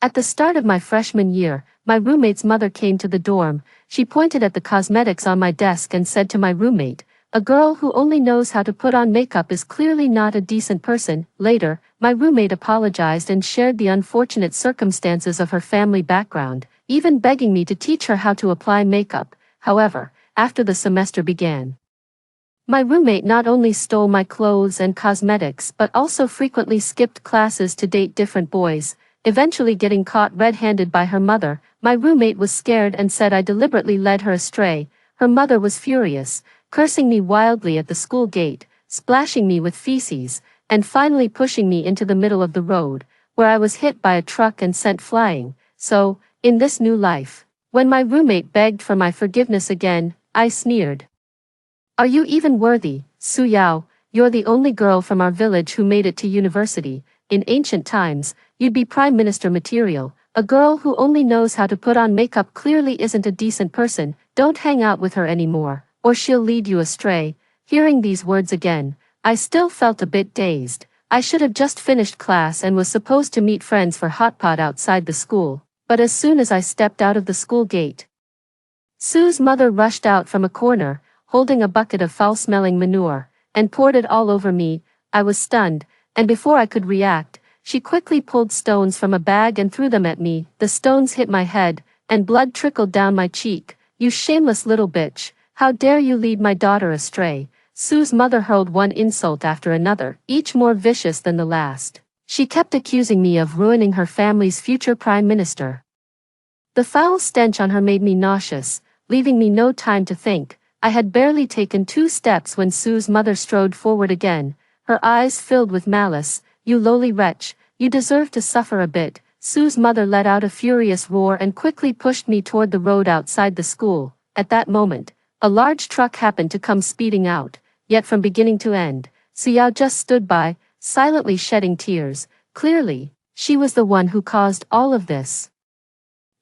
At the start of my freshman year, my roommate's mother came to the dorm. She pointed at the cosmetics on my desk and said to my roommate, "A girl who only knows how to put on makeup is clearly not a decent person." Later, my roommate apologized and shared the unfortunate circumstances of her family background, even begging me to teach her how to apply makeup. However, after the semester began, my roommate not only stole my clothes and cosmetics but also frequently skipped classes to date different boys, eventually getting caught red-handed by her mother. My roommate was scared and said I deliberately led her astray. Her mother was furious, cursing me wildly at the school gate, splashing me with feces, and finally pushing me into the middle of the road, where I was hit by a truck and sent flying. So, in this new life, when my roommate begged for my forgiveness again, I sneered. "Are you even worthy, Su Yao? You're the only girl from our village who made it to university. In ancient times, you'd be prime minister material. A girl who only knows how to put on makeup clearly isn't a decent person. Don't hang out with her anymore, or she'll lead you astray." Hearing these words again, I still felt a bit dazed. I should have just finished class and was supposed to meet friends for hot pot outside the school, but as soon as I stepped out of the school gate, Su's mother rushed out from a corner, holding a bucket of foul-smelling manure, and poured it all over me. I was stunned, and before I could react, she quickly pulled stones from a bag and threw them at me. The stones hit my head, and blood trickled down my cheek. "You shameless little bitch, how dare you lead my daughter astray?" Su's mother hurled one insult after another, each more vicious than the last. She kept accusing me of ruining her family's future prime minister. The foul stench on her made me nauseous, leaving me no time to think. I had barely taken 2 steps when Su's mother strode forward again, her eyes filled with malice. "You lowly wretch, you deserve to suffer a bit." Su's mother let out a furious roar and quickly pushed me toward the road outside the school. At that moment, a large truck happened to come speeding out, yet from beginning to end, Su Yao just stood by, silently shedding tears. Clearly, she was the one who caused all of this.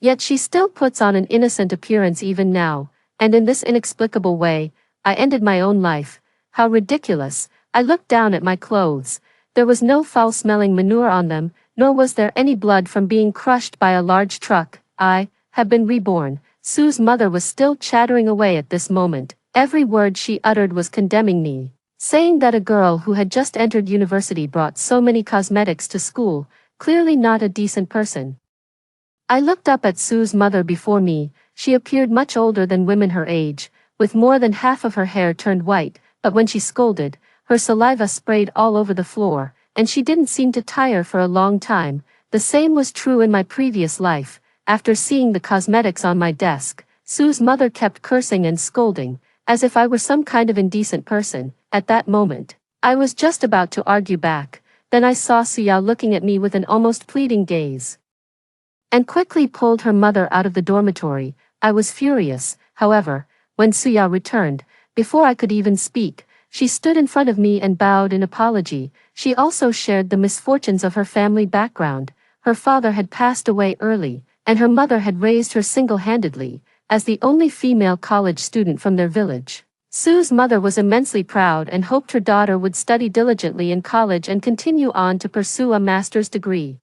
Yet she still puts on an innocent appearance even now, and in this inexplicable way, I ended my own life. How ridiculous. I looked down at my clothes. There was no foul-smelling manure on them, nor was there any blood from being crushed by a large truck. I have been reborn. Su's mother was still chattering away at this moment. Every word she uttered was condemning me, saying that a girl who had just entered university brought so many cosmetics to school, clearly not a decent person. I looked up at Su's mother before me. She appeared much older than women her age, with more than half of her hair turned white, but when she scolded, her saliva sprayed all over the floor, and she didn't seem to tire for a long time. The same was true in my previous life. After seeing the cosmetics on my desk, Su's mother kept cursing and scolding, as if I were some kind of indecent person. At that moment, I was just about to argue back, then I saw Su Yao looking at me with an almost pleading gaze, and quickly pulled her mother out of the dormitory. I was furious, however, when Su Yao returned. Before I could even speak, she stood in front of me and bowed in apology. She also shared the misfortunes of her family background. Her father had passed away early, and her mother had raised her single-handedly, as the only female college student from their village. Su's mother was immensely proud and hoped her daughter would study diligently in college and continue on to pursue a master's degree.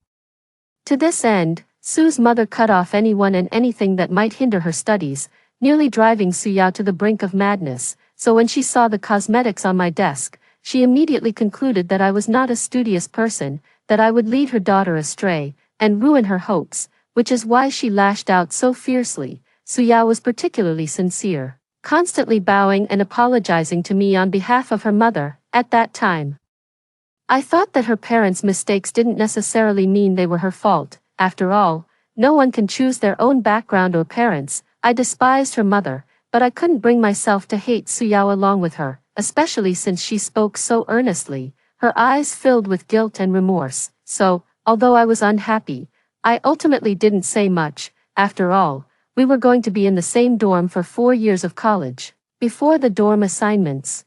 To this end, Su's mother cut off anyone and anything that might hinder her studies, nearly driving Su Yao to the brink of madness. So when she saw the cosmetics on my desk, she immediately concluded that I was not a studious person, that I would lead her daughter astray, and ruin her hopes, which is why she lashed out so fiercely. Su Yao was particularly sincere, constantly bowing and apologizing to me on behalf of her mother. At that time, I thought that her parents' mistakes didn't necessarily mean they were her fault. After all, no one can choose their own background or parents. I despised her mother, but I couldn't bring myself to hate Su Yao along with her, especially since she spoke so earnestly, her eyes filled with guilt and remorse. So, although I was unhappy, I ultimately didn't say much. After all, we were going to be in the same dorm for 4 years of college. Before the dorm assignments,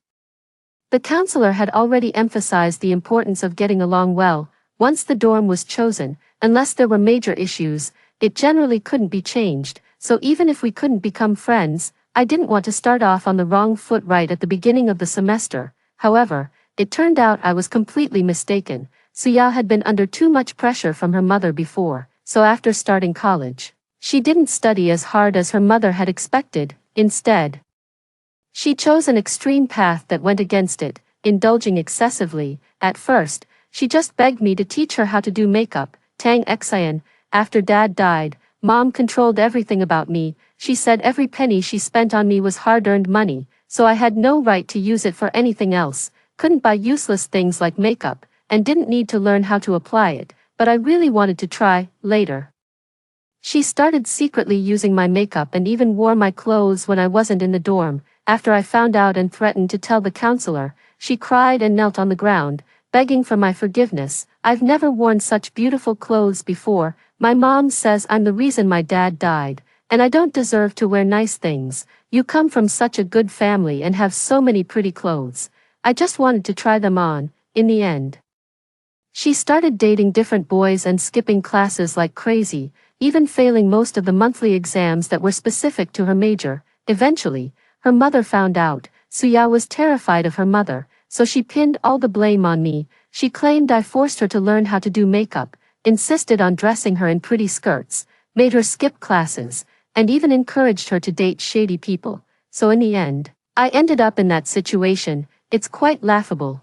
the counselor had already emphasized the importance of getting along well. Once the dorm was chosen, unless there were major issues, it generally couldn't be changed. So even if we couldn't become friends, I didn't want to start off on the wrong foot right at the beginning of the semester. However, it turned out I was completely mistaken. Su Yao had been under too much pressure from her mother before, so after starting college, she didn't study as hard as her mother had expected. Instead, she chose an extreme path that went against it, indulging excessively. At first, she just begged me to teach her how to do makeup. Tang Xian, after dad died, mom controlled everything about me. She said every penny she spent on me was hard-earned money, so I had no right to use it for anything else, couldn't buy useless things like makeup, and didn't need to learn how to apply it, but I really wanted to try. Later, she started secretly using my makeup and even wore my clothes when I wasn't in the dorm. After I found out and threatened to tell the counselor, she cried and knelt on the ground, begging for my forgiveness. I've never worn such beautiful clothes before. My mom says I'm the reason my dad died, and I don't deserve to wear nice things. You come from such a good family and have so many pretty clothes. I just wanted to try them on. In the end, she started dating different boys and skipping classes like crazy, even failing most of the monthly exams that were specific to her major. Eventually, her mother found out. Suya was terrified of her mother, so she pinned all the blame on me. She claimed I forced her to learn how to do makeup, insisted on dressing her in pretty skirts, made her skip classes, and even encouraged her to date shady people. So in the end, I ended up in that situation. It's quite laughable.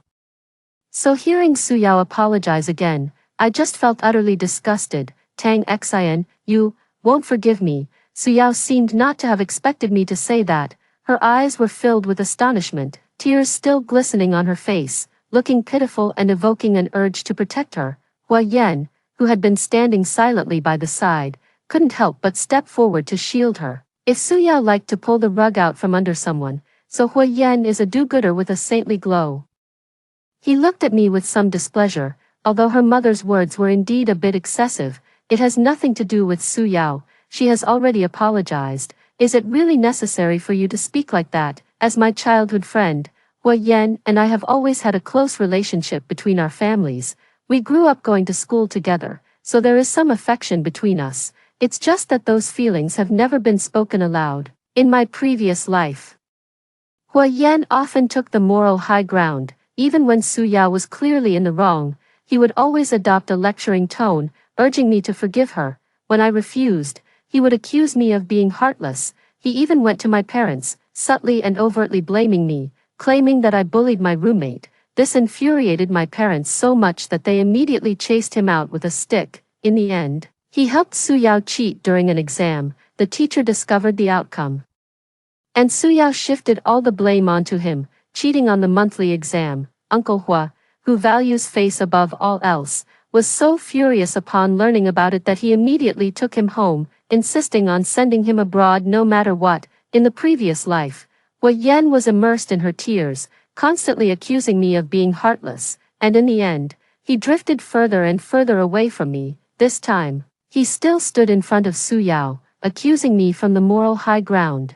So hearing Suyao apologize again, I just felt utterly disgusted. Tang Xian, you won't forgive me. Suyao seemed not to have expected me to say that. Her eyes were filled with astonishment, tears still glistening on her face, looking pitiful and evoking an urge to protect her. Hua Yan, who had been standing silently by the side, couldn't help but step forward to shield her. If Suyao liked to pull the rug out from under someone, so Hua Yan is a do-gooder with a saintly glow. He looked at me with some displeasure. Although her mother's words were indeed a bit excessive, it has nothing to do with Suyao. She has already apologized. Is it really necessary for you to speak like that? As my childhood friend, Hua Yan and I have always had a close relationship between our families. We grew up going to school together, so there is some affection between us. It's just that those feelings have never been spoken aloud. In my previous life, Hua Yan often took the moral high ground. Even when Suyao was clearly in the wrong, he would always adopt a lecturing tone, urging me to forgive her. When I refused, he would accuse me of being heartless. He even went to my parents, subtly and overtly blaming me, claiming that I bullied my roommate. This infuriated my parents so much that they immediately chased him out with a stick. In the end, he helped Suyao cheat during an exam. The teacher discovered the outcome, and Suyao shifted all the blame onto him, cheating on the monthly exam. Uncle Hua, who values face above all else, was so furious upon learning about it that he immediately took him home, insisting on sending him abroad no matter what. In the previous life, Hua Yan was immersed in her tears, constantly accusing me of being heartless, and in the end, he drifted further and further away from me. This time, he still stood in front of Suyao, accusing me from the moral high ground.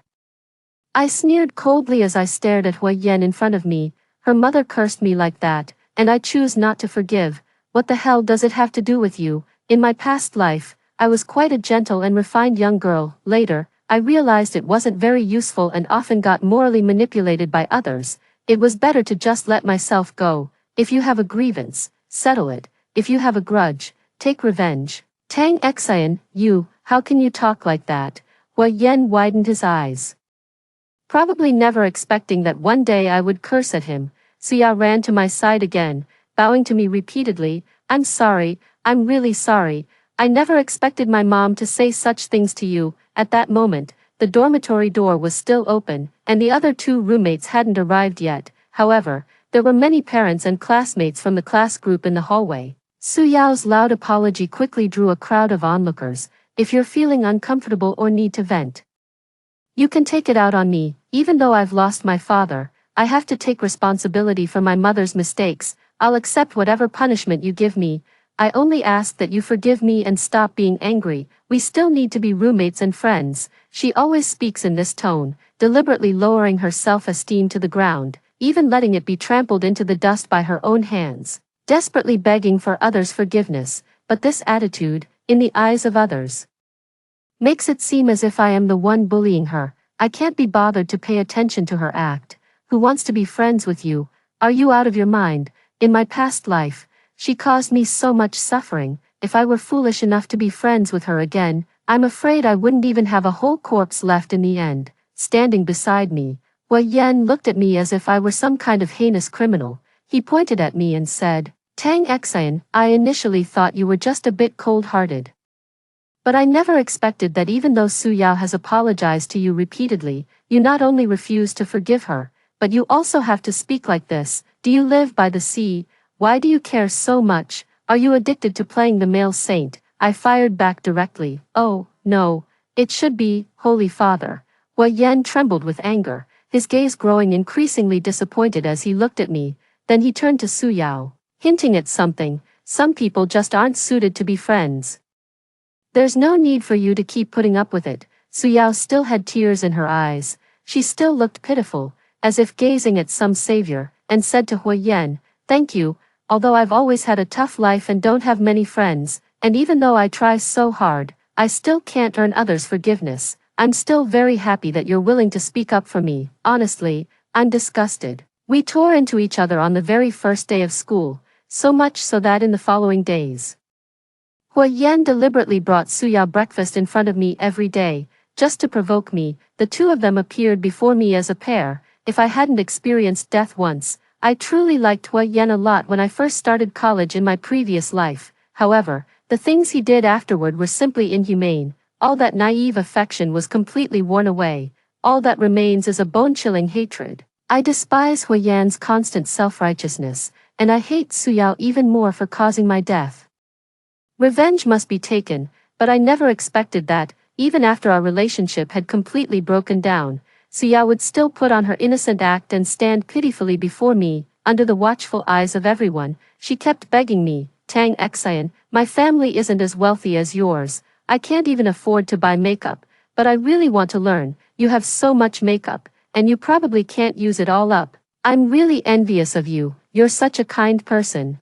I sneered coldly as I stared at Hua Yan in front of me. Her mother cursed me like that, and I choose not to forgive. What the hell does it have to do with you? In my past life, I was quite a gentle and refined young girl. Later, I realized it wasn't very useful and often got morally manipulated by others. It was better to just let myself go. If you have a grievance, settle it. If you have a grudge, take revenge. Tang Xian, how can you talk like that? Hua Yan widened his eyes, probably never expecting that one day I would curse at him. Suya ran to my side again, bowing to me repeatedly. I'm sorry, I'm really sorry. I never expected my mom to say such things to you. At that moment, the dormitory door was still open, and the other two roommates hadn't arrived yet. However, there were many parents and classmates from the class group in the hallway. Suyao's loud apology quickly drew a crowd of onlookers. If you're feeling uncomfortable or need to vent, you can take it out on me. Even though I've lost my father, I have to take responsibility for my mother's mistakes. I'll accept whatever punishment you give me. I only ask that you forgive me and stop being angry. We still need to be roommates and friends. She always speaks in this tone, deliberately lowering her self-esteem to the ground, even letting it be trampled into the dust by her own hands, desperately begging for others' forgiveness. But this attitude, in the eyes of others, makes it seem as if I am the one bullying her. I can't be bothered to pay attention to her act. Who wants to be friends with you? Are you out of your mind? In my past life, she caused me so much suffering, if I were foolish enough to be friends with her again, I'm afraid I wouldn't even have a whole corpse left in the end. Standing beside me, Wei Yan looked at me as if I were some kind of heinous criminal. He pointed at me and said, Tang Xian, I initially thought you were just a bit cold-hearted. But I never expected that even though Su Yao has apologized to you repeatedly, you not only refuse to forgive her, but you also have to speak like this. Do you live by the sea? Why do you care so much? Are you addicted to playing the male saint? I fired back directly. Oh, no. It should be, Holy Father. Wei Yan trembled with anger, his gaze growing increasingly disappointed as he looked at me. Then he turned to Su Yao, hinting at something. Some people just aren't suited to be friends. There's no need for you to keep putting up with it. Su Yao still had tears in her eyes. She still looked pitiful, as if gazing at some savior, and said to Wei Yan, Thank you, although I've always had a tough life and don't have many friends, and even though I try so hard, I still can't earn others' forgiveness. I'm still very happy that you're willing to speak up for me. Honestly, I'm disgusted. We tore into each other on the very first day of school, so much so that in the following days, Wei Yan deliberately brought Su Yao breakfast in front of me every day, just to provoke me. The two of them appeared before me as a pair. If I hadn't experienced death once, I truly liked Wei Yan a lot when I first started college in my previous life. However, the things he did afterward were simply inhumane. All that naive affection was completely worn away. All that remains is a bone-chilling hatred. I despise Wei Yan's constant self-righteousness, and I hate Su Yao even more for causing my death. Revenge must be taken, but I never expected that, even after our relationship had completely broken down, Su Yao would still put on her innocent act and stand pitifully before me, under the watchful eyes of everyone. She kept begging me, Tang Xian, my family isn't as wealthy as yours. I can't even afford to buy makeup, but I really want to learn. You have so much makeup, and you probably can't use it all up. I'm really envious of you. You're such a kind person.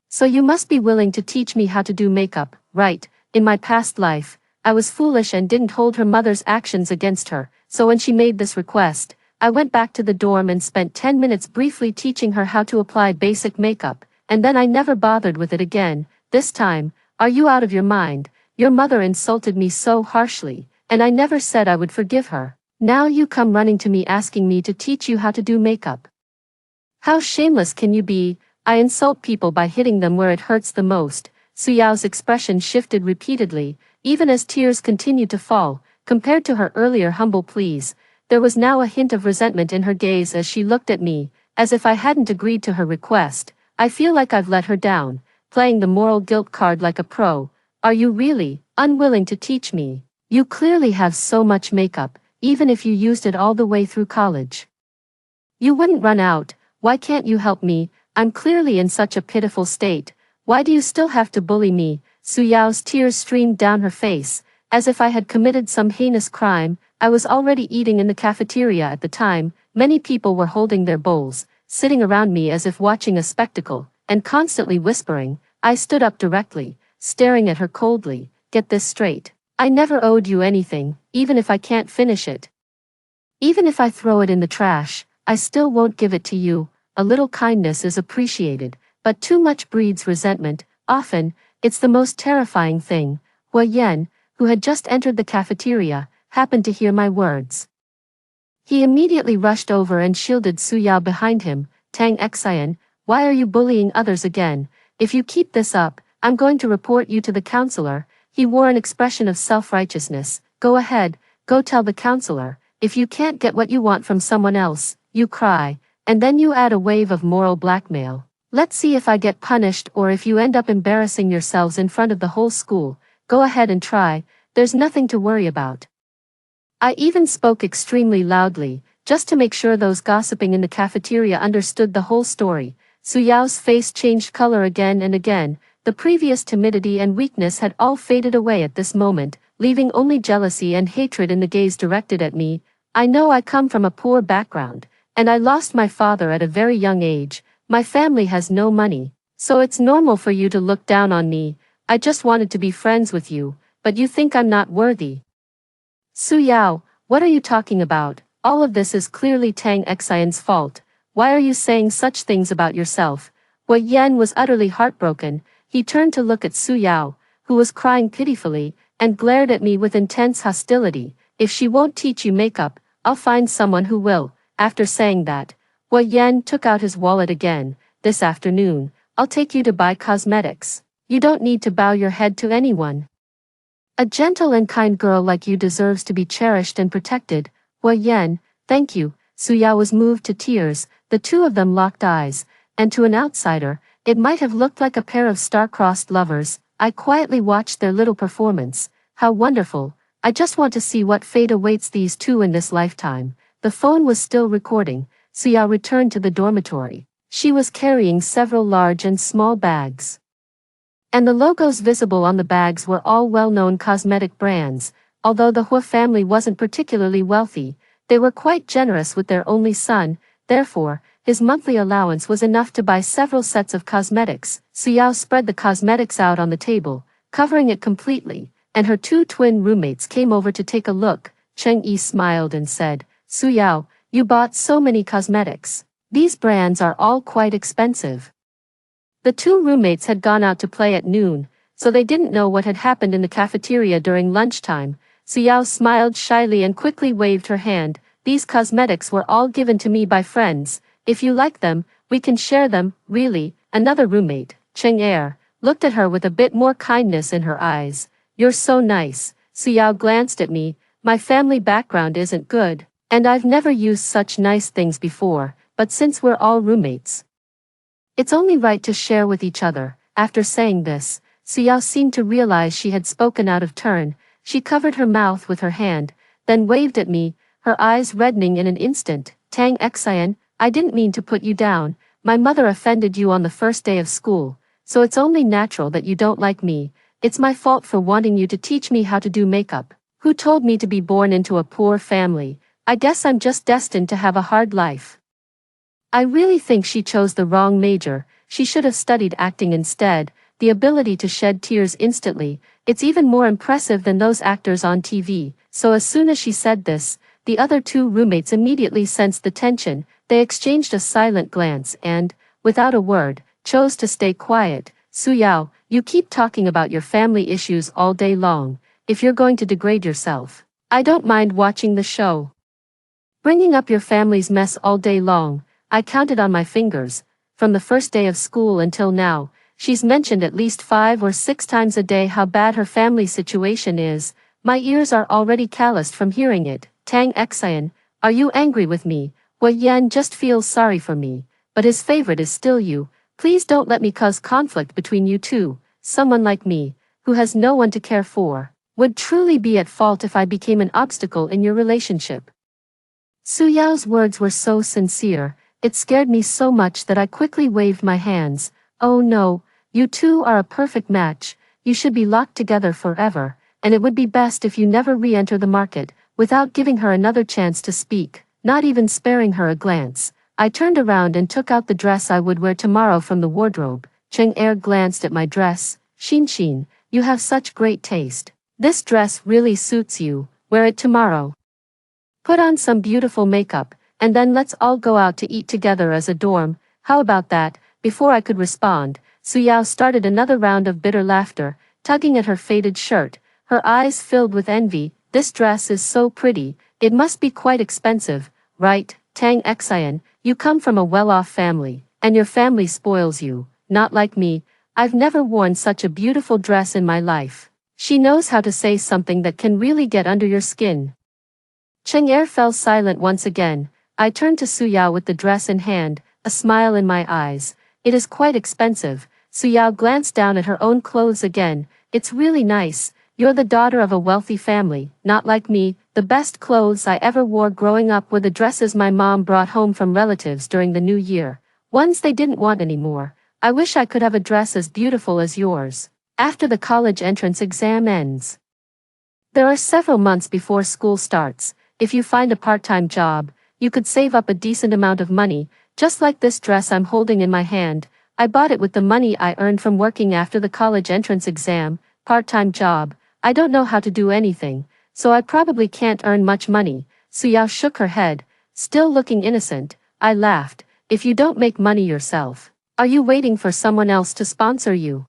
So you must be willing to teach me how to do makeup, right? In my past life, I was foolish and didn't hold her mother's actions against her, so when she made this request, I went back to the dorm and spent 10 minutes briefly teaching her how to apply basic makeup, and then I never bothered with it again. This time, are you out of your mind? Your mother insulted me so harshly, and I never said I would forgive her. Now you come running to me asking me to teach you how to do makeup. How shameless can you be? I insult people by hitting them where it hurts the most. Su Yao's expression shifted repeatedly, even as tears continued to fall. Compared to her earlier humble pleas, there was now a hint of resentment in her gaze as she looked at me, as if I hadn't agreed to her request. I feel like I've let her down, playing the moral guilt card like a pro. Are you really unwilling to teach me? You clearly have so much makeup, even if you used it all the way through college. You wouldn't run out. Why can't you help me? I'm clearly in such a pitiful state. Why do you still have to bully me? Su Yao's tears streamed down her face, as if I had committed some heinous crime. I was already eating in the cafeteria at the time. Many people were holding their bowls, sitting around me as if watching a spectacle, and constantly whispering. I stood up directly, staring at her coldly. Get this straight. I never owed you anything, even if I can't finish it. Even if I throw it in the trash, I still won't give it to you. A little kindness is appreciated, but too much breeds resentment. Often, it's the most terrifying thing. Wei Yan, who had just entered the cafeteria, happened to hear my words. He immediately rushed over and shielded Su Yao behind him. Tang Xian, why are you bullying others again? If you keep this up, I'm going to report you to the counselor. He wore an expression of self-righteousness. Go ahead, go tell the counselor. If you can't get what you want from someone else, you cry. And then you add a wave of moral blackmail. Let's see if I get punished or if you end up embarrassing yourselves in front of the whole school. Go ahead and try, there's nothing to worry about. I even spoke extremely loudly, just to make sure those gossiping in the cafeteria understood the whole story. Su Yao's face changed color again and again. The previous timidity and weakness had all faded away at this moment, leaving only jealousy and hatred in the gaze directed at me. I know I come from a poor background, and I lost my father at a very young age. My family has no money, so it's normal for you to look down on me. I just wanted to be friends with you, but you think I'm not worthy. Su Yao, what are you talking about? All of this is clearly Tang Xian's fault. Why are you saying such things about yourself? Wei Yan was utterly heartbroken. He turned to look at Su Yao, who was crying pitifully, and glared at me with intense hostility. If she won't teach you makeup, I'll find someone who will. After saying that, Wei Yan took out his wallet again. This afternoon, I'll take you to buy cosmetics. You don't need to bow your head to anyone. A gentle and kind girl like you deserves to be cherished and protected. Wei Yan, thank you. Su Yao was moved to tears. The two of them locked eyes, and to an outsider, it might have looked like a pair of star-crossed lovers. I quietly watched their little performance. How wonderful. I just want to see what fate awaits these two in this lifetime. The phone was still recording. Su Yao returned to the dormitory. She was carrying several large and small bags, and the logos visible on the bags were all well-known cosmetic brands. Although the Hua family wasn't particularly wealthy, they were quite generous with their only son. Therefore, his monthly allowance was enough to buy several sets of cosmetics. Su Yao spread the cosmetics out on the table, covering it completely, and her two twin roommates came over to take a look. Cheng Yi smiled and said, Su Yao, you bought so many cosmetics. These brands are all quite expensive. The two roommates had gone out to play at noon, so they didn't know what had happened in the cafeteria during lunchtime. Su Yao smiled shyly and quickly waved her hand. These cosmetics were all given to me by friends. If you like them, we can share them. Really? Another roommate, Cheng Er, looked at her with a bit more kindness in her eyes. You're so nice. Su Yao glanced at me. My family background isn't good, and I've never used such nice things before, but since we're all roommates, it's only right to share with each other. After saying this, Su Yao seemed to realize she had spoken out of turn. She covered her mouth with her hand, then waved at me, her eyes reddening in an instant. Tang Xian, I didn't mean to put you down. My mother offended you on the first day of school, so it's only natural that you don't like me. It's my fault for wanting you to teach me how to do makeup. Who told me to be born into a poor family? I guess I'm just destined to have a hard life. I really think she chose the wrong major. She should have studied acting instead. The ability to shed tears instantly, it's even more impressive than those actors on TV. So as soon as she said this, the other two roommates immediately sensed the tension. They exchanged a silent glance and, without a word, chose to stay quiet. Su Yao, you keep talking about your family issues all day long. If you're going to degrade yourself, I don't mind watching the show. Bringing up your family's mess all day long. I counted on my fingers. From the first day of school until now, she's mentioned at least 5 or 6 times a day how bad her family situation is. My ears are already calloused from hearing it. Tang Xian, are you angry with me? Wei Yan just feels sorry for me, but his favorite is still you. Please don't let me cause conflict between you two. Someone like me, who has no one to care for, would truly be at fault if I became an obstacle in your relationship. Su Yao's words were so sincere. It scared me so much that I quickly waved my hands. Oh no, you two are a perfect match. You should be locked together forever, and it would be best if you never re-enter the market. Without giving her another chance to speak, not even sparing her a glance, I turned around and took out the dress I would wear tomorrow from the wardrobe. Cheng Er glanced at my dress. Xin, you have such great taste. This dress really suits you. Wear it tomorrow. Put on some beautiful makeup, and then let's all go out to eat together as a dorm. How about that? Before I could respond, Su Yao started another round of bitter laughter, tugging at her faded shirt. Her eyes filled with envy. This dress is so pretty, it must be quite expensive, right? Tang Xian, you come from a well-off family, and your family spoils you. Not like me, I've never worn such a beautiful dress in my life. She knows how to say something that can really get under your skin. Cheng Er fell silent once again. I turned to Su Yao with the dress in hand, a smile in my eyes. It is quite expensive. Su Yao glanced down at her own clothes again. It's really nice. You're the daughter of a wealthy family, not like me. The best clothes I ever wore growing up were the dresses my mom brought home from relatives during the new year. Ones they didn't want anymore. I wish I could have a dress as beautiful as yours. After the college entrance exam ends, there are several months before school starts. If you find a part-time job, you could save up a decent amount of money, just like this dress I'm holding in my hand. I bought it with the money I earned from working after the college entrance exam. Part-time job. I don't know how to do anything, so I probably can't earn much money. Su Yao shook her head, still looking innocent. I laughed. If you don't make money yourself, are you waiting for someone else to sponsor you?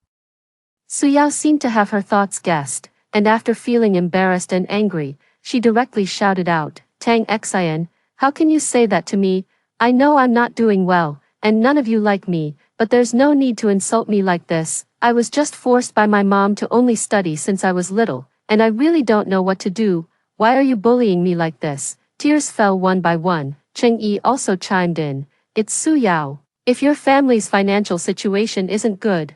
Suyao seemed to have her thoughts guessed, and after feeling embarrassed and angry, she directly shouted out, Tang Xian, how can you say that to me? I know I'm not doing well, and none of you like me, but there's no need to insult me like this. I was just forced by my mom to only study since I was little, and I really don't know what to do. Why are you bullying me like this? Tears fell one by one. Cheng Yi also chimed in. It's Su Yao. If your family's financial situation isn't good,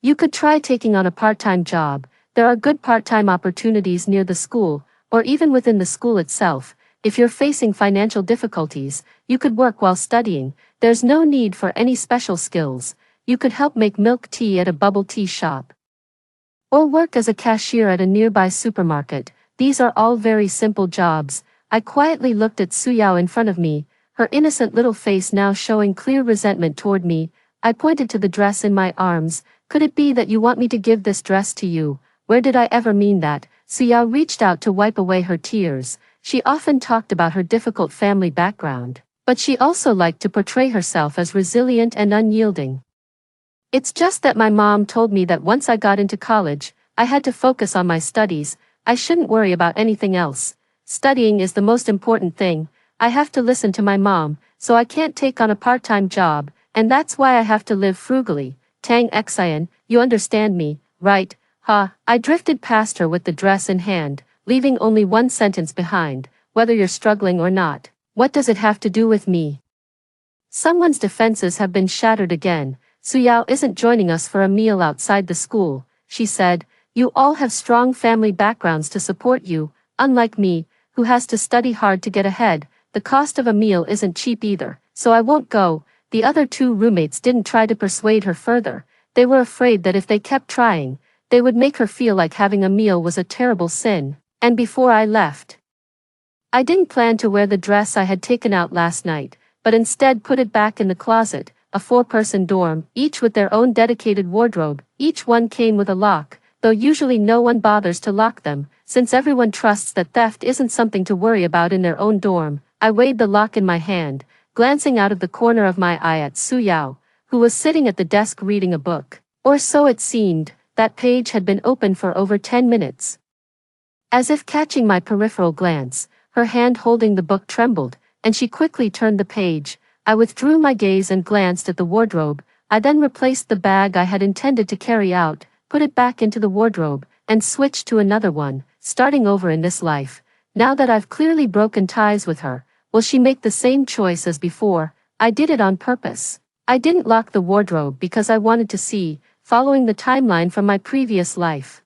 you could try taking on a part-time job. There are good part-time opportunities near the school, or even within the school itself. If you're facing financial difficulties, you could work while studying. There's no need for any special skills. You could help make milk tea at a bubble tea shop, or work as a cashier at a nearby supermarket. These are all very simple jobs. I quietly looked at Su Yao in front of me, her innocent little face now showing clear resentment toward me. I pointed to the dress in my arms. Could it be that you want me to give this dress to you? Where did I ever mean that? Su Yao reached out to wipe away her tears. She often talked about her difficult family background, but she also liked to portray herself as resilient and unyielding. It's just that my mom told me that once I got into college, I had to focus on my studies. I shouldn't worry about anything else. Studying is the most important thing. I have to listen to my mom, so I can't take on a part-time job, and that's why I have to live frugally. Tang Xian, you understand me, right? I drifted past her with the dress in hand, leaving only one sentence behind. Whether you're struggling or not, what does it have to do with me? Someone's defenses have been shattered again. Su Yao isn't joining us for a meal outside the school, she said. You all have strong family backgrounds to support you, unlike me, who has to study hard to get ahead. The cost of a meal isn't cheap either, so I won't go. The other two roommates didn't try to persuade her further. They were afraid that if they kept trying, they would make her feel like having a meal was a terrible sin. And before I left, I didn't plan to wear the dress I had taken out last night, but instead put it back in the closet. A four-person dorm, each with their own dedicated wardrobe. Each one came with a lock, though usually no one bothers to lock them, since everyone trusts that theft isn't something to worry about in their own dorm. I weighed the lock in my hand, glancing out of the corner of my eye at Su Yao, who was sitting at the desk reading a book. Or so it seemed. That page had been open for over 10 minutes. As if catching my peripheral glance, her hand holding the book trembled, and she quickly turned the page. I withdrew my gaze and glanced at the wardrobe. I then replaced the bag I had intended to carry out, put it back into the wardrobe, and switched to another one, starting over in this life. Now that I've clearly broken ties with her, will she make the same choice as before? I did it on purpose. I didn't lock the wardrobe because I wanted to see, following the timeline from my previous life,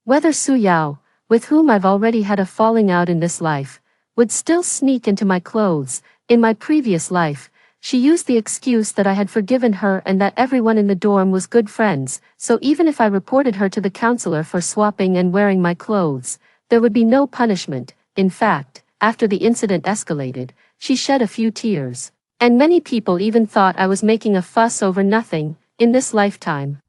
whether Su Yao, with whom I've already had a falling out in this life, would still sneak into my clothes. In my previous life, she used the excuse that I had forgiven her and that everyone in the dorm was good friends, so even if I reported her to the counselor for swapping and wearing my clothes, there would be no punishment. In fact, after the incident escalated, she shed a few tears, and many people even thought I was making a fuss over nothing. In this lifetime,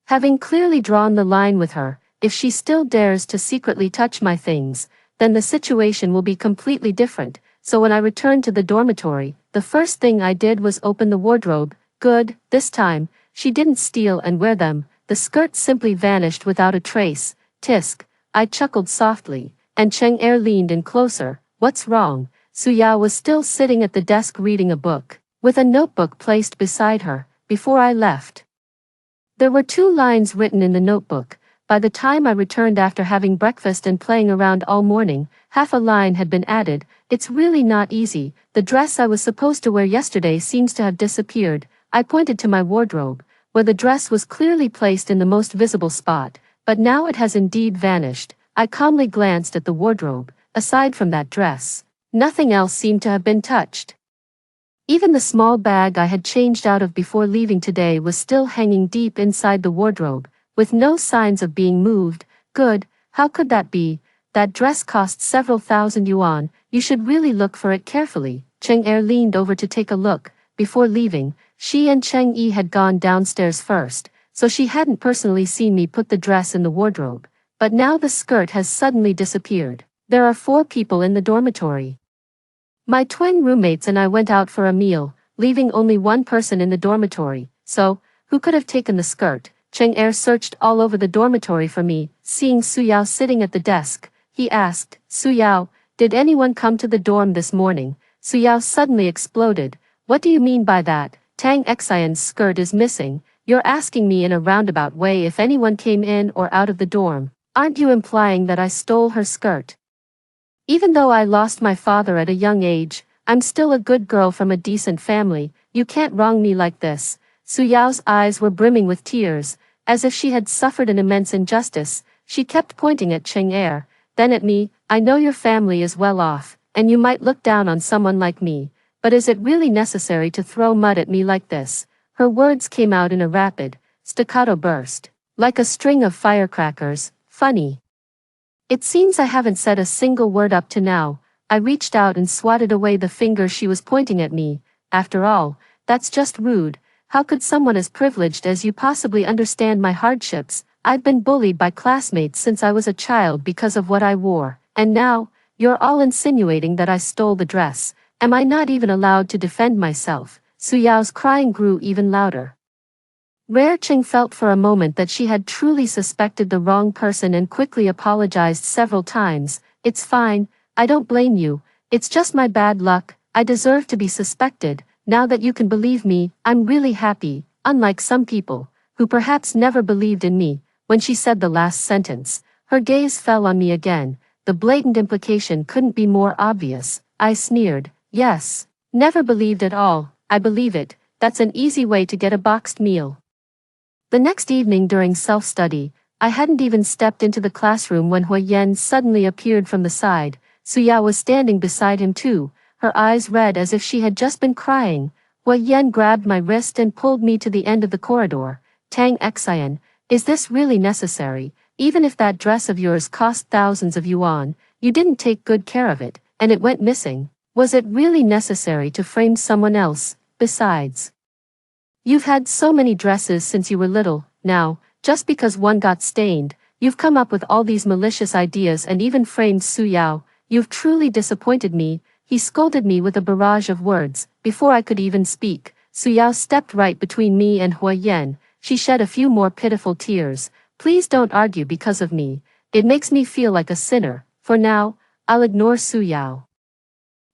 having clearly drawn the line with her, if she still dares to secretly touch my things, then the situation will be completely different. So when I returned to the dormitory, the first thing I did was open the wardrobe. Good, this time, she didn't steal and wear them. The skirt simply vanished without a trace. Tisk, I chuckled softly, and Cheng Er leaned in closer. What's wrong? Su Yao was still sitting at the desk reading a book, with a notebook placed beside her. Before I left, there were 2 lines written in the notebook. By the time I returned after having breakfast and playing around all morning, half a line had been added. It's really not easy. The dress I was supposed to wear yesterday seems to have disappeared. I pointed to my wardrobe, where the dress was clearly placed in the most visible spot, but now it has indeed vanished. I calmly glanced at the wardrobe. Aside from that dress, nothing else seemed to have been touched. Even the small bag I had changed out of before leaving today was still hanging deep inside the wardrobe, with no signs of being moved. Good, how could that be? That dress cost several thousand yuan. You should really look for it carefully. Cheng Er leaned over to take a look. Before leaving, she and Cheng Yi had gone downstairs first, so she hadn't personally seen me put the dress in the wardrobe. But now the skirt has suddenly disappeared. There are 4 people in the dormitory. My twin roommates and I went out for a meal, leaving only one person in the dormitory. So, who could have taken the skirt? Cheng Er searched all over the dormitory for me. Seeing Su Yao sitting at the desk, he asked, Su Yao, did anyone come to the dorm this morning? Su Yao suddenly exploded. What do you mean by that? Tang Xian's skirt is missing. You're asking me in a roundabout way if anyone came in or out of the dorm. Aren't you implying that I stole her skirt? Even though I lost my father at a young age, I'm still a good girl from a decent family. You can't wrong me like this. Su Yao's eyes were brimming with tears, as if she had suffered an immense injustice. She kept pointing at Cheng Er, then at me. I know your family is well off, and you might look down on someone like me, but is it really necessary to throw mud at me like this? Her words came out in a rapid, staccato burst, like a string of firecrackers. Funny. It seems I haven't said a single word up to now. I reached out and swatted away the finger she was pointing at me. After all, that's just rude. How could someone as privileged as you possibly understand my hardships? I've been bullied by classmates since I was a child because of what I wore, and now, you're all insinuating that I stole the dress. Am I not even allowed to defend myself? Su Yao's crying grew even louder. Rare Cheng felt for a moment that she had truly suspected the wrong person and quickly apologized several times. It's fine, I don't blame you, it's just my bad luck. I deserve to be suspected. Now that you can believe me, I'm really happy, unlike some people, who perhaps never believed in me. When she said the last sentence, her gaze fell on me again. The blatant implication couldn't be more obvious. I sneered. Yes. Never believed at all. I believe it. That's an easy way to get a boxed meal. The next evening during self-study, I hadn't even stepped into the classroom when Hui Yan suddenly appeared from the side. Su Yao was standing beside him too, her eyes red as if she had just been crying. Hui Yan grabbed my wrist and pulled me to the end of the corridor. Tang Xian, is this really necessary? Even if that dress of yours cost thousands of yuan, you didn't take good care of it, and it went missing. Was it really necessary to frame someone else? Besides, you've had so many dresses since you were little. Now, just because one got stained, you've come up with all these malicious ideas and even framed Su Yao. You've truly disappointed me. He scolded me with a barrage of words. Before I could even speak, Su Yao stepped right between me and Hui Yan. She shed a few more pitiful tears. Please don't argue because of me. It makes me feel like a sinner. For now, I'll ignore Su Yao.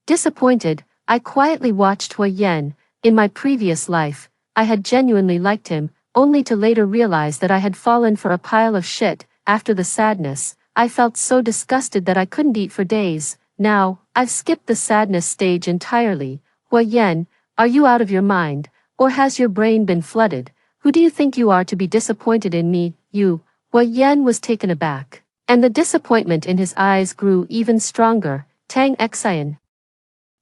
Disappointed, I quietly watched Hui Yan. In my previous life, I had genuinely liked him, only to later realize that I had fallen for a pile of shit. After the sadness, I felt so disgusted that I couldn't eat for days. Now, I've skipped the sadness stage entirely. Hui Yan, are you out of your mind, or has your brain been flooded? Who do you think you are to be disappointed in me? You. Hui Yan was taken aback, and the disappointment in his eyes grew even stronger. Tang Xian,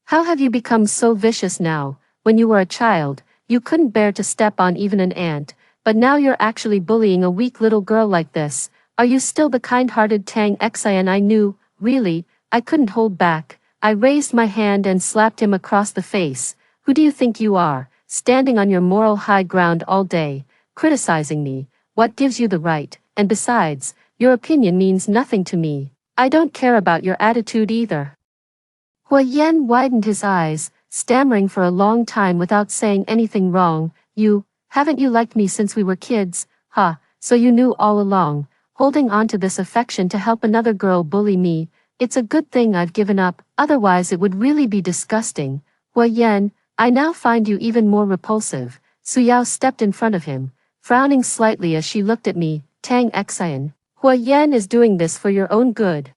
how have you become so vicious now? When you were a child, you couldn't bear to step on even an ant, but now you're actually bullying a weak little girl like this. Are you still the kind-hearted Tang Xian I knew? Really? I couldn't hold back. I raised my hand and slapped him across the face. Who do you think you are, standing on your moral high ground all day, criticizing me? What gives you the right? And besides, your opinion means nothing to me. I don't care about your attitude either. Hui Yan widened his eyes, stammering for a long time without saying anything wrong. Haven't you liked me since we were kids? Huh, so you knew all along, holding on to this affection to help another girl bully me. It's a good thing I've given up, otherwise it would really be disgusting. Hui Yan, I now find you even more repulsive. Su Yao stepped in front of him, frowning slightly as she looked at me. Tang Xian, Hui Yan is doing this for your own good.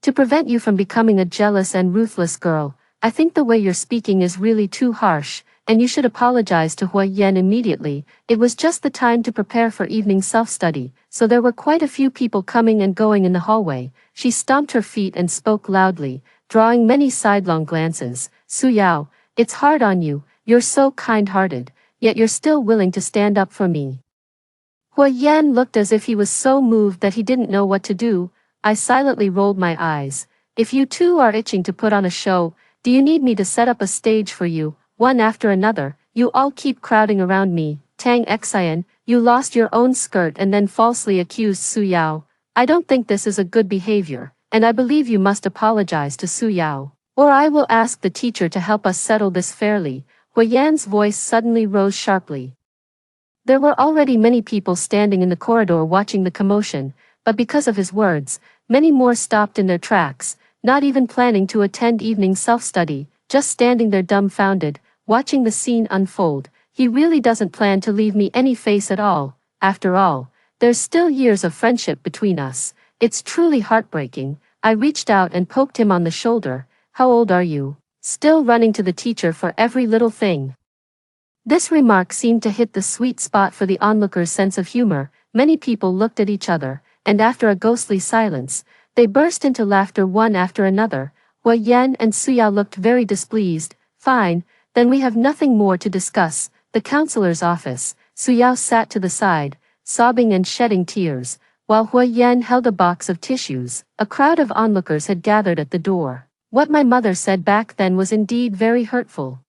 To prevent you from becoming a jealous and ruthless girl. I think the way you're speaking is really too harsh, and you should apologize to Hui Yan immediately. It was just the time to prepare for evening self-study, so there were quite a few people coming and going in the hallway. She stomped her feet and spoke loudly, drawing many sidelong glances. Su Yao, it's hard on you. You're so kind-hearted, yet you're still willing to stand up for me. Hui Yan looked as if he was so moved that he didn't know what to do. I silently rolled my eyes. If you two are itching to put on a show, do you need me to set up a stage for you? One after another, you all keep crowding around me. Tang Xian, you lost your own skirt and then falsely accused Su Yao. I don't think this is a good behavior, and I believe you must apologize to Su Yao, or I will ask the teacher to help us settle this fairly. Hui Yan's voice suddenly rose sharply. There were already many people standing in the corridor watching the commotion, but because of his words, many more stopped in their tracks, not even planning to attend evening self-study, just standing there dumbfounded, watching the scene unfold. He really doesn't plan to leave me any face at all. After all, there's still years of friendship between us. It's truly heartbreaking. I reached out and poked him on the shoulder. How old are you? Still running to the teacher for every little thing. This remark seemed to hit the sweet spot for the onlooker's sense of humor. Many people looked at each other, and after a ghostly silence, they burst into laughter one after another. Hua Yan and Suyao looked very displeased. Fine, then we have nothing more to discuss. The counselor's office. Suyao sat to the side, sobbing and shedding tears, while Hua Yan held a box of tissues. A crowd of onlookers had gathered at the door. What my mother said back then was indeed very hurtful.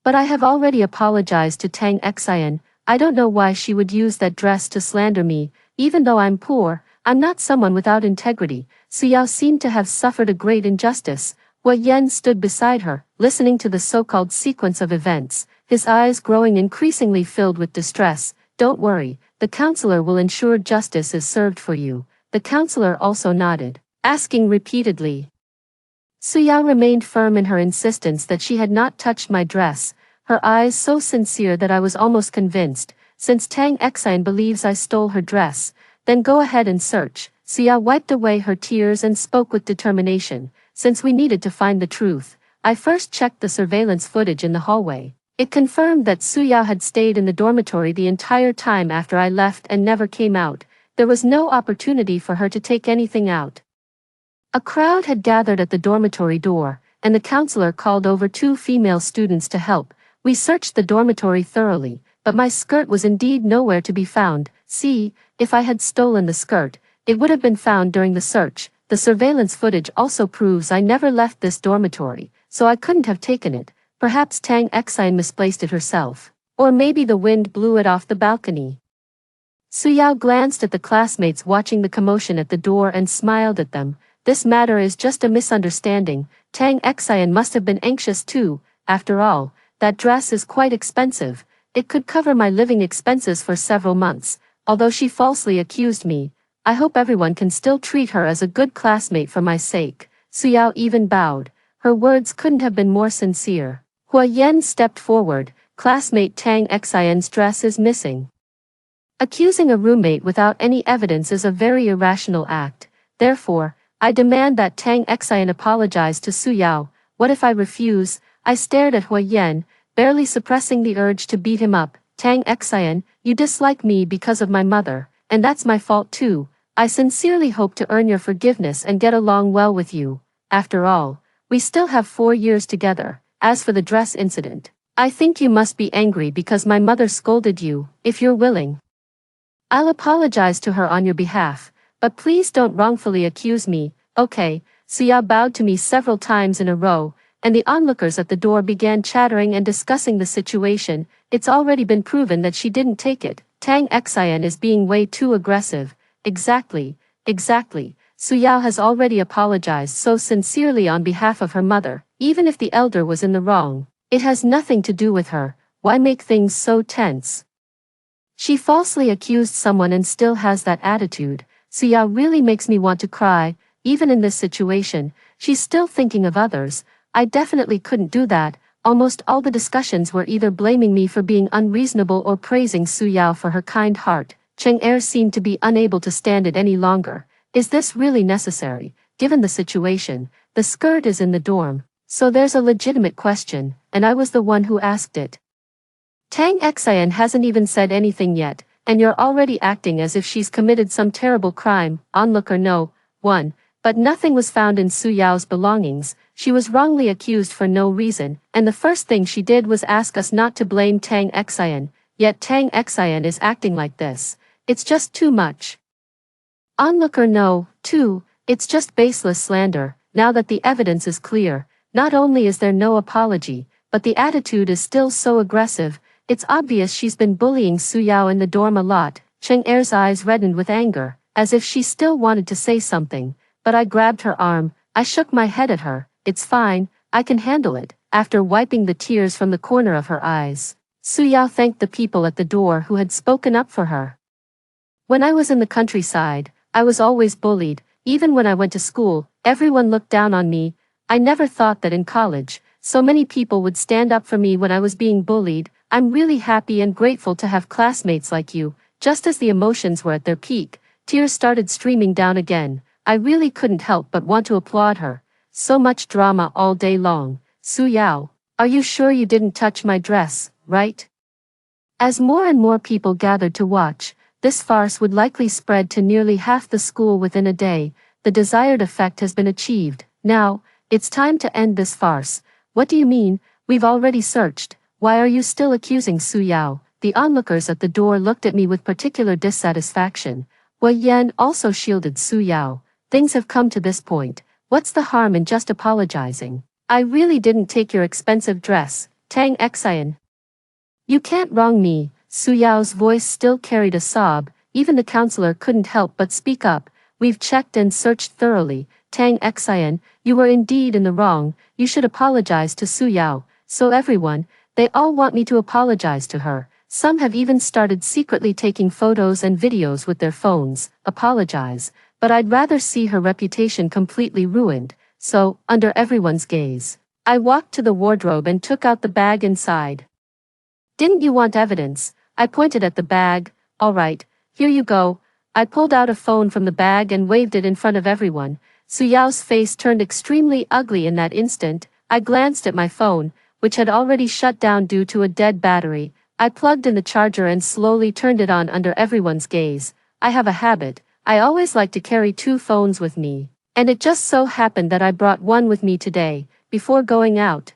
But I have already apologized to Tang Xian. I don't know why she would use that dress to slander me. Even though I'm poor, I'm not someone without integrity. Suyao seemed to have suffered a great injustice. Hua Yan stood beside her, listening to the so-called sequence of events, his eyes growing increasingly filled with distress. Don't worry, the counselor will ensure justice is served for you. The counselor also nodded, asking repeatedly. Suyao remained firm in her insistence that she had not touched my dress, her eyes so sincere that I was almost convinced. Since Tang Xian believes I stole her dress, then go ahead and search. Suyao wiped away her tears and spoke with determination. Since we needed to find the truth, I first checked the surveillance footage in the hallway. It confirmed that Suyao had stayed in the dormitory the entire time after I left and never came out. There was no opportunity for her to take anything out. A crowd had gathered at the dormitory door, and the counselor called over 2 female students to help. We searched the dormitory thoroughly, but my skirt was indeed nowhere to be found. See, if I had stolen the skirt, it would have been found during the search. The surveillance footage also proves I never left this dormitory, so I couldn't have taken it. Perhaps Tang Xian misplaced it herself. Or maybe the wind blew it off the balcony. Suyao glanced at the classmates watching the commotion at the door and smiled at them. This matter is just a misunderstanding. Tang Xian must have been anxious too. After all, that dress is quite expensive. It could cover my living expenses for several months. Although she falsely accused me, I hope everyone can still treat her as a good classmate for my sake. Suyao even bowed. Her words couldn't have been more sincere. Hua Yan stepped forward. Classmate Tang Xian's dress is missing. Accusing a roommate without any evidence is a very irrational act. Therefore, I demand that Tang Xian apologize to Suyao. What if I refuse? I stared at Hua Yan, barely suppressing the urge to beat him up. Tang Xian, you dislike me because of my mother, and that's my fault too. I sincerely hope to earn your forgiveness and get along well with you. After all, we still have 4 years together. As for the dress incident, I think you must be angry because my mother scolded you. If you're willing, I'll apologize to her on your behalf, but please don't wrongfully accuse me. Okay. Suyao bowed to me several times in a row, and the onlookers at the door began chattering and discussing the situation. It's already been proven that she didn't take it. Tang Xian is being way too aggressive. Exactly. Suyao has already apologized so sincerely on behalf of her mother. Even if the elder was in the wrong, it has nothing to do with her. Why make things so tense? She falsely accused someone and still has that attitude. Suyao really makes me want to cry. Even in this situation, she's still thinking of others. I definitely couldn't do that. Almost all the discussions were either blaming me for being unreasonable or praising Suyao for her kind heart. Cheng Er seemed to be unable to stand it any longer. Is this really necessary? Given the situation, the skirt is in the dorm, so there's a legitimate question, and I was the one who asked it. Tang Xian hasn't even said anything yet, and you're already acting as if she's committed some terrible crime. Onlooker no. 1. But nothing was found in Suyao's belongings. She was wrongly accused for no reason, and the first thing she did was ask us not to blame Tang Xian. Yet Tang Xian is acting like this. It's just too much. Onlooker no. 2. It's just baseless slander. Now that the evidence is clear, not only is there no apology, but the attitude is still so aggressive. It's obvious she's been bullying Suyao in the dorm a lot. Cheng Er's eyes reddened with anger, as if she still wanted to say something, but I grabbed her arm. I shook my head at her. It's fine, I can handle it. After wiping the tears from the corner of her eyes, Su Yao thanked the people at the door who had spoken up for her. When I was in the countryside, I was always bullied. Even when I went to school, everyone looked down on me. I never thought that in college, so many people would stand up for me when I was being bullied. I'm really happy and grateful to have classmates like you. Just as the emotions were at their peak, tears started streaming down again. I really couldn't help but want to applaud her. So much drama all day long. Su Yao, are you sure you didn't touch my dress, right? As more and more people gathered to watch, this farce would likely spread to nearly half the school within a day. The desired effect has been achieved. Now, it's time to end this farce. What do you mean? We've already searched. Why are you still accusing Su Yao? The onlookers at the door looked at me with particular dissatisfaction. Wei Yan also shielded Su Yao. Things have come to this point. What's the harm in just apologizing? I really didn't take your expensive dress, Tang Xian. You can't wrong me. Su Yao's voice still carried a sob. Even the counselor couldn't help but speak up. We've checked and searched thoroughly. Tang Xian, you were indeed in the wrong. You should apologize to Su Yao. So everyone, they all want me to apologize to her. Some have even started secretly taking photos and videos with their phones. Apologize. But I'd rather see her reputation completely ruined. So, under everyone's gaze, I walked to the wardrobe and took out the bag inside. Didn't you want evidence? I pointed at the bag. All right, here you go. I pulled out a phone from the bag and waved it in front of everyone. Su Yao's face turned extremely ugly in that instant. I glanced at my phone, which had already shut down due to a dead battery. I plugged in the charger and slowly turned it on under everyone's gaze. I have a habit. I always like to carry two phones with me. And it just so happened that I brought one with me today, before going out.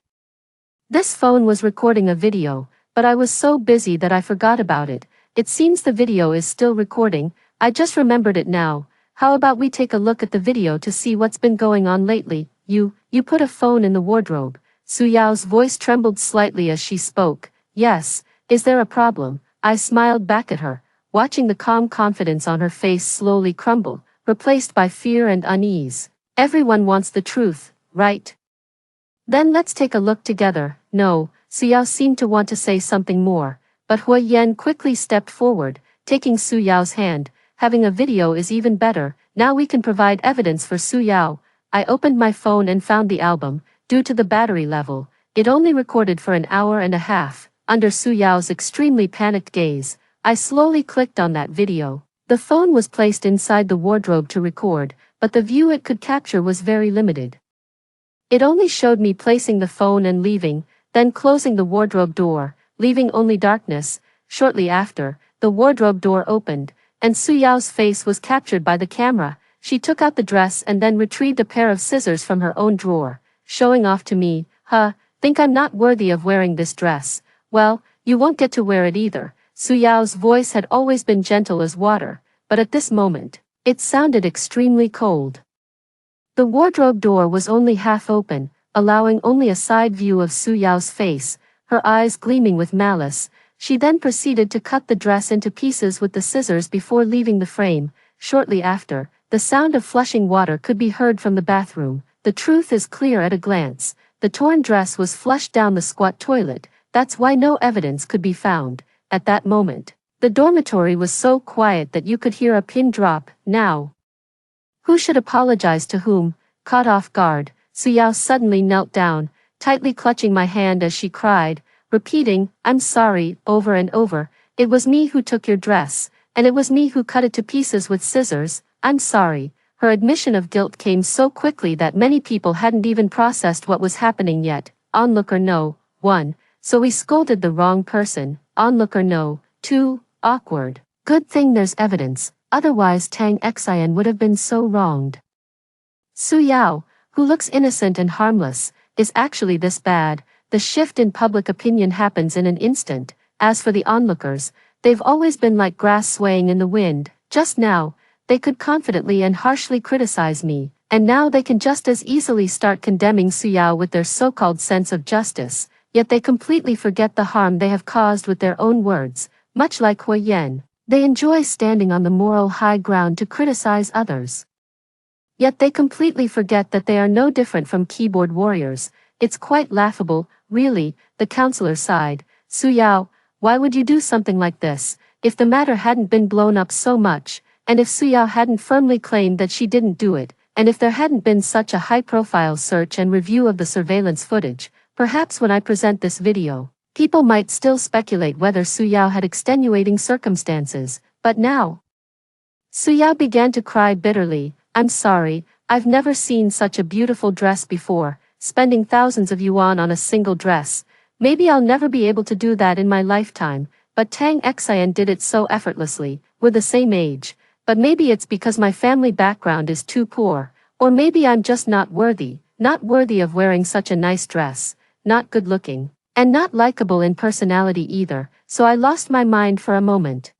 This phone was recording a video, but I was so busy that I forgot about it. It seems the video is still recording. I just remembered it now. How about we take a look at the video to see what's been going on lately? You put a phone in the wardrobe. Su Yao's voice trembled slightly as she spoke. Yes, is there a problem? I smiled back at her, watching the calm confidence on her face slowly crumble, replaced by fear and unease. Everyone wants the truth, right? Then let's take a look together. No, Su Yao seemed to want to say something more, but Hui Yan quickly stepped forward, taking Su Yao's hand. Having a video is even better. Now we can provide evidence for Su Yao. I opened my phone and found the album. Due to the battery level, it only recorded for an hour and a half. Under Su Yao's extremely panicked gaze, I slowly clicked on that video. The phone was placed inside the wardrobe to record, but the view it could capture was very limited. It only showed me placing the phone and leaving, then closing the wardrobe door, leaving only darkness. Shortly after, the wardrobe door opened, and Su Yao's face was captured by the camera. She took out the dress and then retrieved a pair of scissors from her own drawer, showing off to me. Think I'm not worthy of wearing this dress? Well, you won't get to wear it either. Su Yao's voice had always been gentle as water, but at this moment, it sounded extremely cold. The wardrobe door was only half open, allowing only a side view of Su Yao's face, her eyes gleaming with malice. She then proceeded to cut the dress into pieces with the scissors before leaving the frame. Shortly after, the sound of flushing water could be heard from the bathroom. The truth is clear at a glance. The torn dress was flushed down the squat toilet. That's why no evidence could be found. At that moment, the dormitory was so quiet that you could hear a pin drop. Now, who should apologize to whom? Caught off guard, Su Yao suddenly knelt down, tightly clutching my hand as she cried, repeating, "I'm sorry," over and over. "It was me who took your dress, and it was me who cut it to pieces with scissors. I'm sorry." Her admission of guilt came so quickly that many people hadn't even processed what was happening yet. Onlooker no. 1. So we scolded the wrong person. Onlooker no. 2. Awkward. Good thing there's evidence, otherwise Tang Xian would have been so wronged. Su Yao, who looks innocent and harmless, is actually this bad. The shift in public opinion happens in an instant. As for the onlookers, they've always been like grass swaying in the wind. Just now, they could confidently and harshly criticize me, and now they can just as easily start condemning Su Yao with their so-called sense of justice, yet they completely forget the harm they have caused with their own words. Much like Hui Yan, they enjoy standing on the moral high ground to criticize others. Yet they completely forget that they are no different from keyboard warriors. It's quite laughable, really. The counselor sighed. Su Yao, Why would you do something like this? If the matter hadn't been blown up so much, and if Suyao hadn't firmly claimed that she didn't do it, and if there hadn't been such a high-profile search and review of the surveillance footage, perhaps when I present this video, people might still speculate whether Suyao had extenuating circumstances, but now. Suyao began to cry bitterly. I'm sorry, I've never seen such a beautiful dress before, spending thousands of yuan on a single dress. Maybe I'll never be able to do that in my lifetime, but Tang Xian did it so effortlessly. We're the same age, but maybe it's because my family background is too poor, or maybe I'm just not worthy of wearing such a nice dress, not good looking, and not likable in personality either, so I lost my mind for a moment.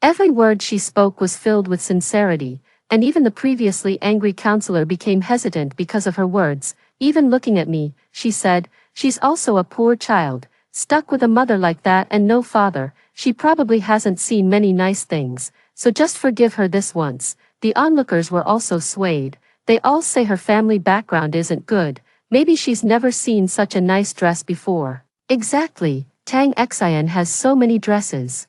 Every word she spoke was filled with sincerity, and even the previously angry counselor became hesitant because of her words. Even looking at me, she said, she's also a poor child, stuck with a mother like that and no father. She probably hasn't seen many nice things, so just forgive her this once. The onlookers were also swayed. They all say her family background isn't good. Maybe she's never seen such a nice dress before. Exactly, Tang Xian has so many dresses.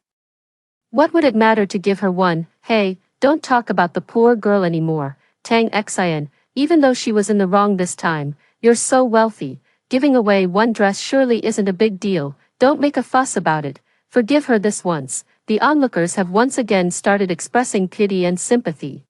What would it matter to give her one? Hey, don't talk about the poor girl anymore, Tang Xian, even though she was in the wrong this time. You're so wealthy. Giving away one dress surely isn't a big deal. Don't make a fuss about it. Forgive her this once. The onlookers have once again started expressing pity and sympathy,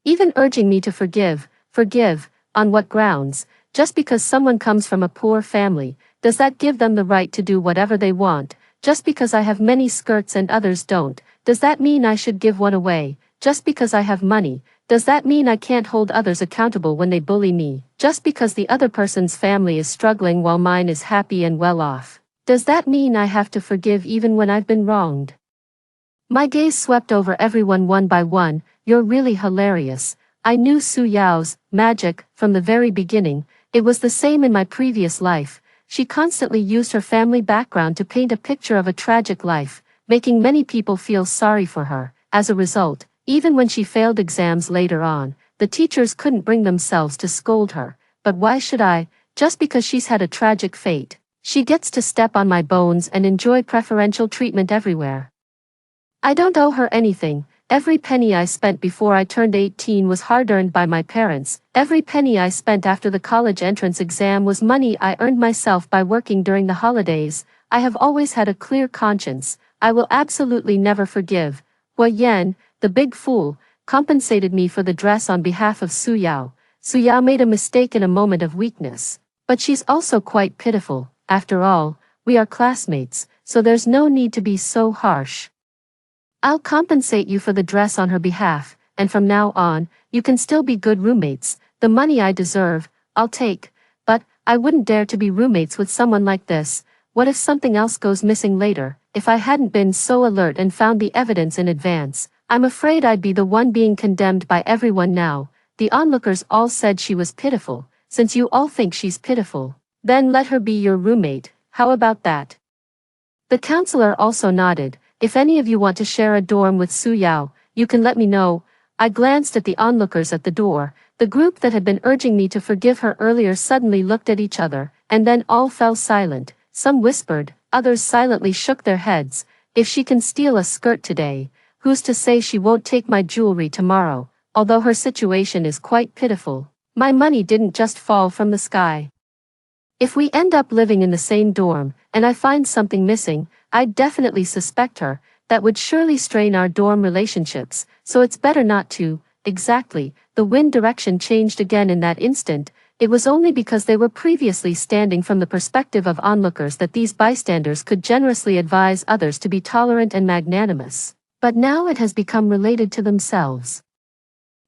even urging me to forgive. Forgive? On what grounds? Just because someone comes from a poor family, does that give them the right to do whatever they want? Just because I have many skirts and others don't, does that mean I should give one away? Just because I have money, does that mean I can't hold others accountable when they bully me? Just because the other person's family is struggling while mine is happy and well off, does that mean I have to forgive even when I've been wronged? My gaze swept over everyone one by one. You're really hilarious. I knew Su Yao's magic from the very beginning. It was the same in my previous life. She constantly used her family background to paint a picture of a tragic life, making many people feel sorry for her. As a result, even when she failed exams later on, the teachers couldn't bring themselves to scold her. But why should I? Just because she's had a tragic fate, she gets to step on my bones and enjoy preferential treatment everywhere. I don't owe her anything. Every penny I spent before I turned 18 was hard-earned by my parents. Every penny I spent after the college entrance exam was money I earned myself by working during the holidays. I have always had a clear conscience. I will absolutely never forgive. Hua Yan, the big fool, compensated me for the dress on behalf of Su Yao. Su Yao made a mistake in a moment of weakness. But she's also quite pitiful. After all, we are classmates, so there's no need to be so harsh. I'll compensate you for the dress on her behalf, and from now on, you can still be good roommates. The money I deserve, I'll take, but I wouldn't dare to be roommates with someone like this. What if something else goes missing later? If I hadn't been so alert and found the evidence in advance, I'm afraid I'd be the one being condemned by everyone now. The onlookers all said she was pitiful. Since you all think she's pitiful, then let her be your roommate. How about that? The counselor also nodded. If any of you want to share a dorm with Su Yao, you can let me know. I glanced at the onlookers at the door. The group that had been urging me to forgive her earlier suddenly looked at each other, and then all fell silent. Some whispered, others silently shook their heads. If she can steal a skirt today, who's to say she won't take my jewelry tomorrow? Although her situation is quite pitiful, my money didn't just fall from the sky. If we end up living in the same dorm, and I find something missing, I'd definitely suspect her. That would surely strain our dorm relationships, so it's better not to. Exactly, the wind direction changed again in that instant. It was only because they were previously standing from the perspective of onlookers that these bystanders could generously advise others to be tolerant and magnanimous. But now it has become related to themselves.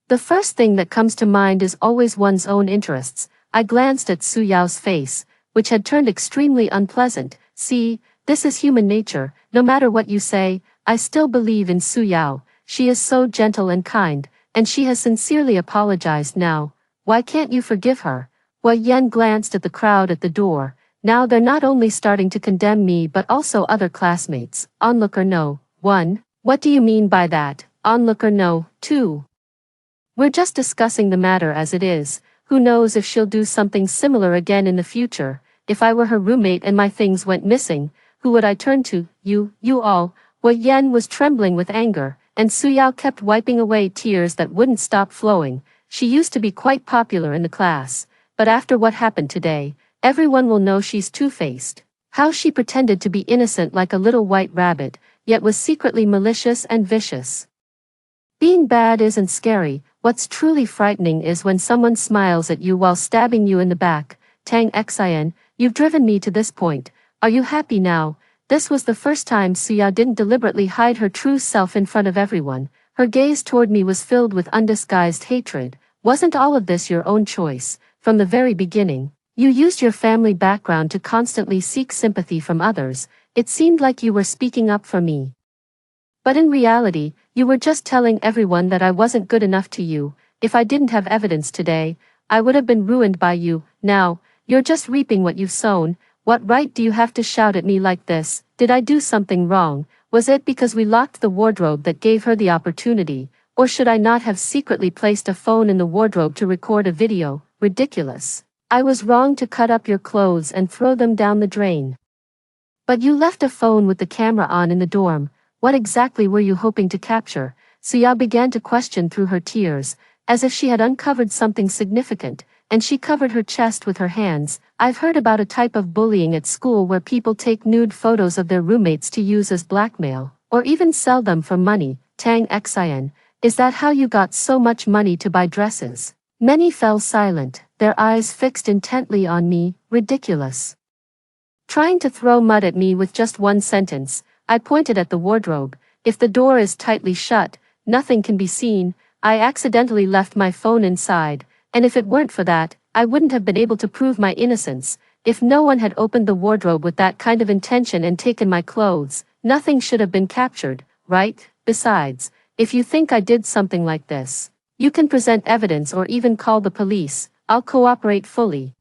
The first thing that comes to mind is always one's own interests. I glanced at Su Yao's face, which had turned extremely unpleasant. See, this is human nature. No matter what you say, I still believe in Su Yao. She is so gentle and kind, and she has sincerely apologized now. Why can't you forgive her? Hua Yan glanced at the crowd at the door. Now they're not only starting to condemn me but also other classmates. Onlooker no. 1. What do you mean by that? Onlooker no. 2. We're just discussing the matter as it is. Who knows if she'll do something similar again in the future? If I were her roommate and my things went missing, Who would I turn to? You all. Wei Yan was trembling with anger, and Suyao kept wiping away tears that wouldn't stop flowing. She used to be quite popular in the class, but after what happened today, everyone will know she's two-faced. How she pretended to be innocent like a little white rabbit, yet was secretly malicious and vicious. Being bad isn't scary, what's truly frightening is when someone smiles at you while stabbing you in the back. Tang Xin, you've driven me to this point. Are you happy now? This was the first time Suya didn't deliberately hide her true self in front of everyone. Her gaze toward me was filled with undisguised hatred. Wasn't all of this your own choice? From the very beginning, you used your family background to constantly seek sympathy from others. It seemed like you were speaking up for me. But in reality, you were just telling everyone that I wasn't good enough to you. If I didn't have evidence today, I would have been ruined by you. Now, you're just reaping what you've sown. What right do you have to shout at me like this? Did I do something wrong? Was it because we locked the wardrobe that gave her the opportunity? Or should I not have secretly placed a phone in the wardrobe to record a video? Ridiculous. I was wrong to cut up your clothes and throw them down the drain. But you left a phone with the camera on in the dorm. What exactly were you hoping to capture? Suya began to question through her tears, as if she had uncovered something significant, and she covered her chest with her hands. I've heard about a type of bullying at school where people take nude photos of their roommates to use as blackmail, or even sell them for money. Tang Xin, is that how you got so much money to buy dresses? Many fell silent, their eyes fixed intently on me. Ridiculous. Trying to throw mud at me with just one sentence, I pointed at the wardrobe. If the door is tightly shut, nothing can be seen. I accidentally left my phone inside, and if it weren't for that, I wouldn't have been able to prove my innocence. If no one had opened the wardrobe with that kind of intention and taken my clothes, nothing should have been captured, right? Besides, if you think I did something like this, you can present evidence or even call the police. I'll cooperate fully.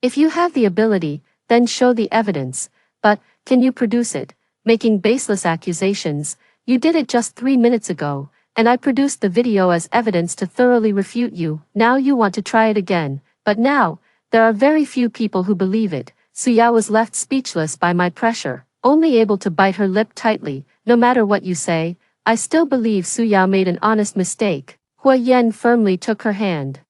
If you have the ability, then show the evidence. But, can you produce it? Making baseless accusations. You did it just 3 minutes ago, and I produced the video as evidence to thoroughly refute you. Now you want to try it again. But now, there are very few people who believe it. Suya was left speechless by my pressure, only able to bite her lip tightly. No matter what you say, I still believe Suya made an honest mistake. Wei Yan firmly took her hand,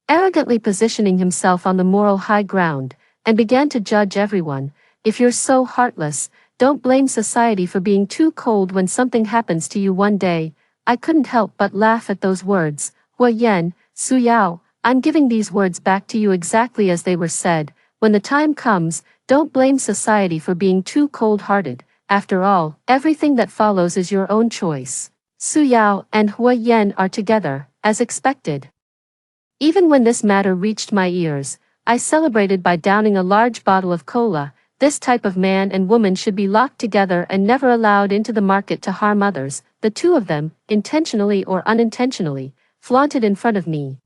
arrogantly positioning himself on the moral high ground, and began to judge everyone. If you're so heartless, don't blame society for being too cold when something happens to you one day. I couldn't help but laugh at those words. Wei Yan, Suyao, I'm giving these words back to you exactly as they were said. When the time comes, don't blame society for being too cold-hearted. After all, everything that follows is your own choice. Suyao and Wei Yan are together, as expected. Even when this matter reached my ears, I celebrated by downing a large bottle of cola. This type of man and woman should be locked together and never allowed into the market to harm others. The two of them, intentionally or unintentionally, flaunted in front of me.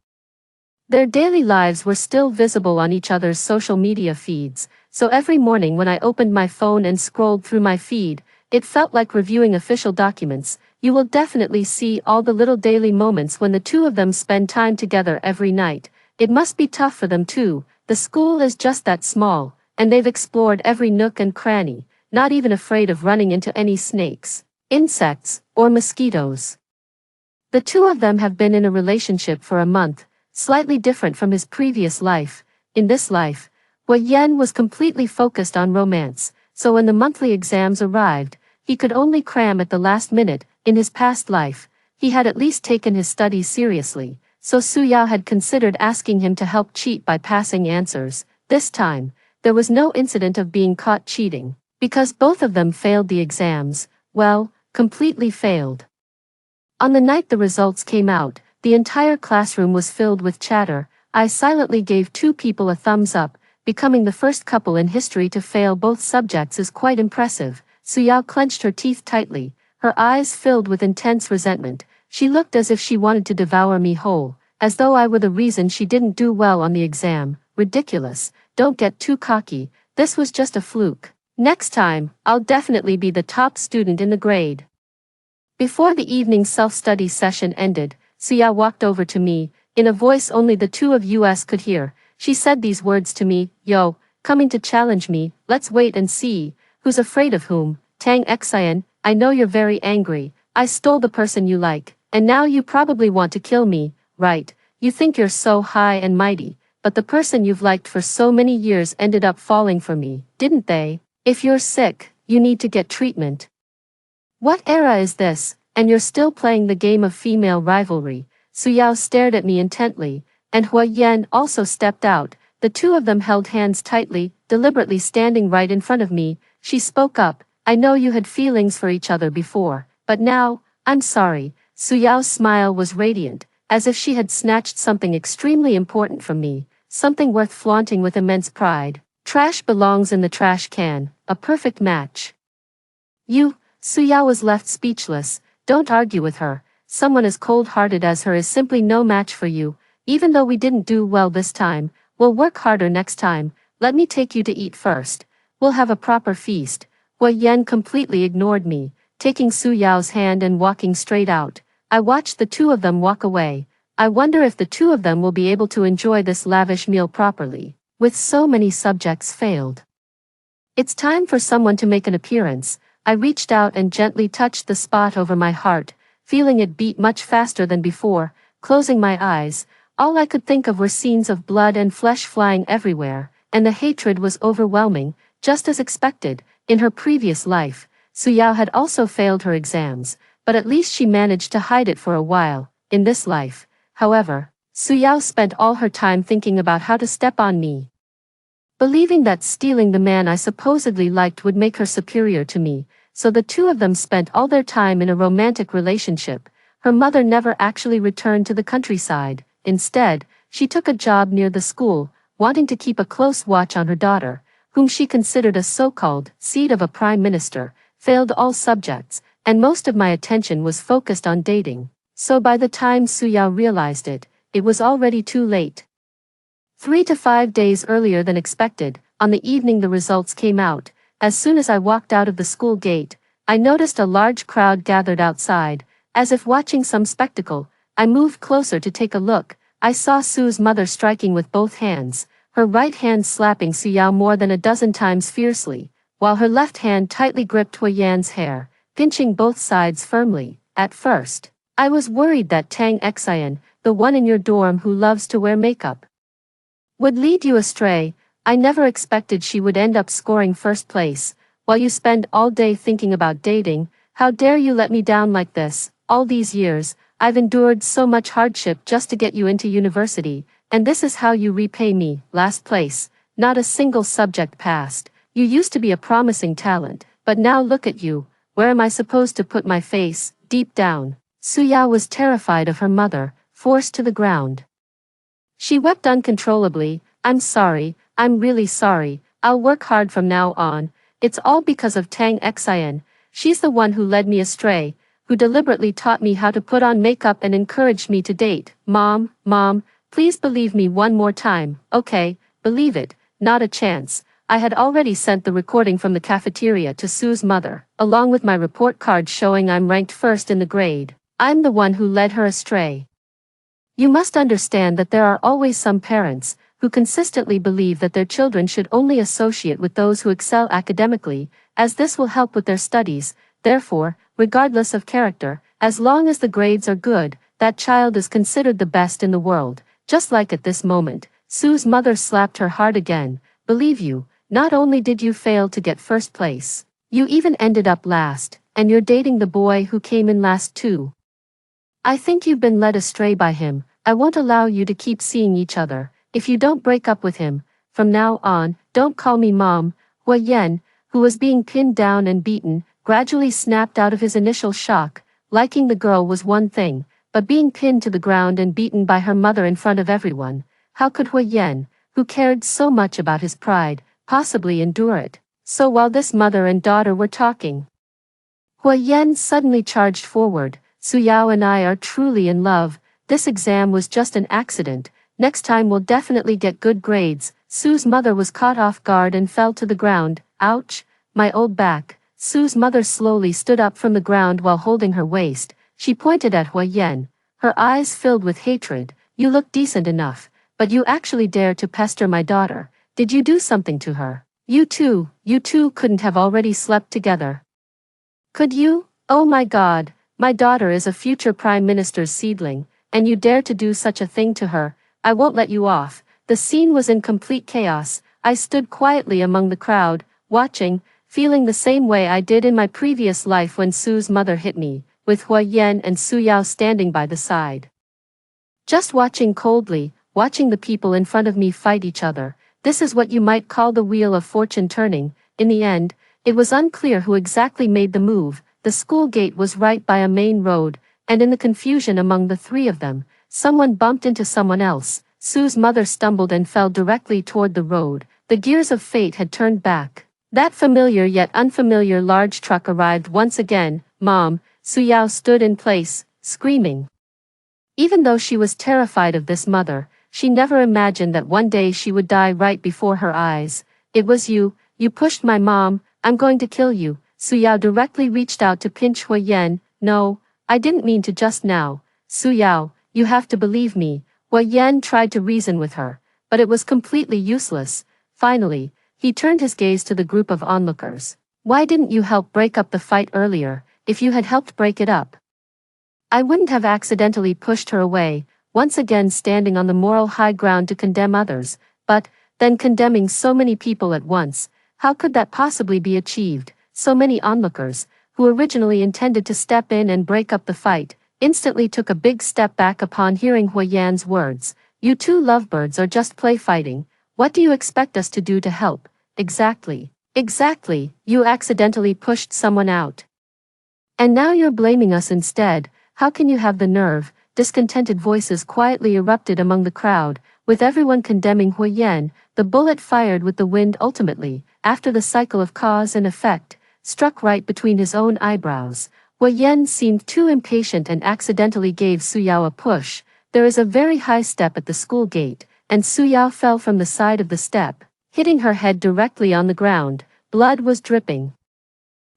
Their daily lives were still visible on each other's social media feeds, so every morning when I opened my phone and scrolled through my feed, it felt like reviewing official documents. You will definitely see all the little daily moments when the two of them spend time together every night. It must be tough for them too. The school is just that small, and they've explored every nook and cranny, not even afraid of running into any snakes, insects, or mosquitoes. The two of them have been in a relationship for a month, slightly different from his previous life. In this life, Wei Yan was completely focused on romance, so when the monthly exams arrived, he could only cram at the last minute. In his past life, he had at least taken his studies seriously, so Suyao had considered asking him to help cheat by passing answers. This time, there was no incident of being caught cheating, because both of them failed the exams, well, completely failed. On the night the results came out, the entire classroom was filled with chatter. I silently gave two people a thumbs up. Becoming the first couple in history to fail both subjects is quite impressive. Suyao clenched her teeth tightly, her eyes filled with intense resentment. She looked as if she wanted to devour me whole, as though I were the reason she didn't do well on the exam. Ridiculous. Don't get too cocky. This was just a fluke. Next time, I'll definitely be the top student in the grade. Before the evening self-study session ended, Suya walked over to me. In a voice only the two of us could hear, she said these words to me. Yo, coming to challenge me, let's wait and see. Who's afraid of whom? Tang Xian, I know you're very angry. I stole the person you like, and now you probably want to kill me, right? You think you're so high and mighty, but the person you've liked for so many years ended up falling for me, didn't they? If you're sick, you need to get treatment. What era is this, and you're still playing the game of female rivalry? Su Yao stared at me intently, and Hua Yan also stepped out. The two of them held hands tightly, deliberately standing right in front of me. She spoke up, I know you had feelings for each other before, but now, I'm sorry. Su Yao's smile was radiant, as if she had snatched something extremely important from me, something worth flaunting with immense pride. Trash belongs in the trash can, a perfect match. Su Yao was left speechless. Don't argue with her. Someone as cold-hearted as her is simply no match for you. Even though we didn't do well this time, we'll work harder next time. Let me take you to eat first. We'll have a proper feast. Hua Yan completely ignored me, taking Su Yao's hand and walking straight out. I watched the two of them walk away. I wonder if the two of them will be able to enjoy this lavish meal properly, with so many subjects failed. It's time for someone to make an appearance. I reached out and gently touched the spot over my heart, feeling it beat much faster than before. Closing my eyes, all I could think of were scenes of blood and flesh flying everywhere, and the hatred was overwhelming, just as expected. In her previous life, Su Yao had also failed her exams, but at least she managed to hide it for a while. In this life, however, Su Yao spent all her time thinking about how to step on me. Believing that stealing the man I supposedly liked would make her superior to me, so the two of them spent all their time in a romantic relationship. Her mother never actually returned to the countryside. Instead, she took a job near the school, wanting to keep a close watch on her daughter, whom she considered a so-called seed of a prime minister, failed all subjects, and most of my attention was focused on dating. So by the time Su Yao realized it, it was already too late. 3 to 5 days earlier than expected, on the evening the results came out. As soon as I walked out of the school gate, I noticed a large crowd gathered outside, as if watching some spectacle. I moved closer to take a look. I saw Su's mother striking with both hands, her right hand slapping Su Yao more than a dozen times fiercely, while her left hand tightly gripped Hua Yan's hair, pinching both sides firmly. At first, I was worried that Tang Xian, the one in your dorm who loves to wear makeup, would lead you astray. I never expected she would end up scoring first place, while you spend all day thinking about dating. How dare you let me down like this? All these years, I've endured so much hardship just to get you into university, and this is how you repay me. Last place, not a single subject passed. You used to be a promising talent, but now look at you. Where am I supposed to put my face? Deep down, Su Yao was terrified of her mother, forced to the ground. She wept uncontrollably. I'm sorry, I'm really sorry. I'll work hard from now on. It's all because of Tang Xian. She's the one who led me astray, who deliberately taught me how to put on makeup and encouraged me to date. Mom, please believe me one more time. Okay, believe it, not a chance. I had already sent the recording from the cafeteria to Su's mother, along with my report card showing I'm ranked first in the grade. I'm the one who led her astray. You must understand that there are always some parents who consistently believe that their children should only associate with those who excel academically, as this will help with their studies. Therefore, regardless of character, as long as the grades are good, that child is considered the best in the world. Just like at this moment, Su's mother slapped her hard again. Believe you, not only did you fail to get first place, you even ended up last, and you're dating the boy who came in last too. I think you've been led astray by him. I won't allow you to keep seeing each other. If you don't break up with him, from now on, don't call me mom. Hua Yan, who was being pinned down and beaten, gradually snapped out of his initial shock. Liking the girl was one thing, but being pinned to the ground and beaten by her mother in front of everyone, how could Hua Yan, who cared so much about his pride, possibly endure it? So while this mother and daughter were talking, Hua Yan suddenly charged forward. Su Yao and I are truly in love. This exam was just an accident. Next time we'll definitely get good grades. Su's mother was caught off guard and fell to the ground. Ouch, my old back. Su's mother slowly stood up from the ground while holding her waist. She pointed at Hua Yan, her eyes filled with hatred. You look decent enough, but you actually dare to pester my daughter. Did you do something to her? You two couldn't have already slept together. Could you? Oh my God, my daughter is a future prime minister's seedling, and you dare to do such a thing to her. I won't let you off. The scene was in complete chaos. I stood quietly among the crowd, watching, feeling the same way I did in my previous life when Sue's mother hit me, with Hua Yan and Su Yao standing by the side. Just watching coldly, watching the people in front of me fight each other. This is what you might call the wheel of fortune turning. In the end, it was unclear who exactly made the move. The school gate was right by a main road, and in the confusion among the three of them, someone bumped into someone else. Sue's mother stumbled and fell directly toward the road. The gears of fate had turned back. That familiar yet unfamiliar large truck arrived once again. Mom, Su Yao stood in place, screaming. Even though she was terrified of this mother, she never imagined that one day she would die right before her eyes. It was you pushed my mom, I'm going to kill you. Su Yao directly reached out to pinch Hua Yan. No, I didn't mean to just now. Su Yao, you have to believe me. Hua Yan tried to reason with her, but it was completely useless. Finally, he turned his gaze to the group of onlookers. Why didn't you help break up the fight earlier? If you had helped break it up, I wouldn't have accidentally pushed her away, once again standing on the moral high ground to condemn others, but, then condemning so many people at once. How could that possibly be achieved? So many onlookers, who originally intended to step in and break up the fight, instantly took a big step back upon hearing Hua Yan's words. You two lovebirds are just play fighting. What do you expect us to do to help? Exactly, you accidentally pushed someone out. And now you're blaming us instead. How can you have the nerve? Discontented voices quietly erupted among the crowd, with everyone condemning Hua Yan. The bullet fired with the wind ultimately, after the cycle of cause and effect, struck right between his own eyebrows. Hua Yan seemed too impatient and accidentally gave Su Yao a push. There is a very high step at the school gate, and Su Yao fell from the side of the step, hitting her head directly on the ground. Blood was dripping.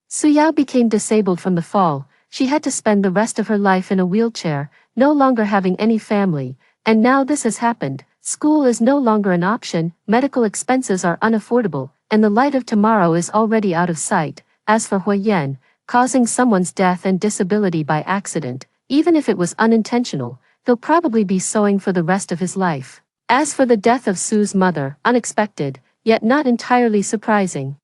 Su Yao became disabled from the fall. She had to spend the rest of her life in a wheelchair, no longer having any family, and now this has happened. School is no longer an option, medical expenses are unaffordable, and the light of tomorrow is already out of sight. As for Hua Yan, causing someone's death and disability by accident, even if it was unintentional, he'll probably be sewing for the rest of his life. As for the death of Sue's mother, unexpected, yet not entirely surprising.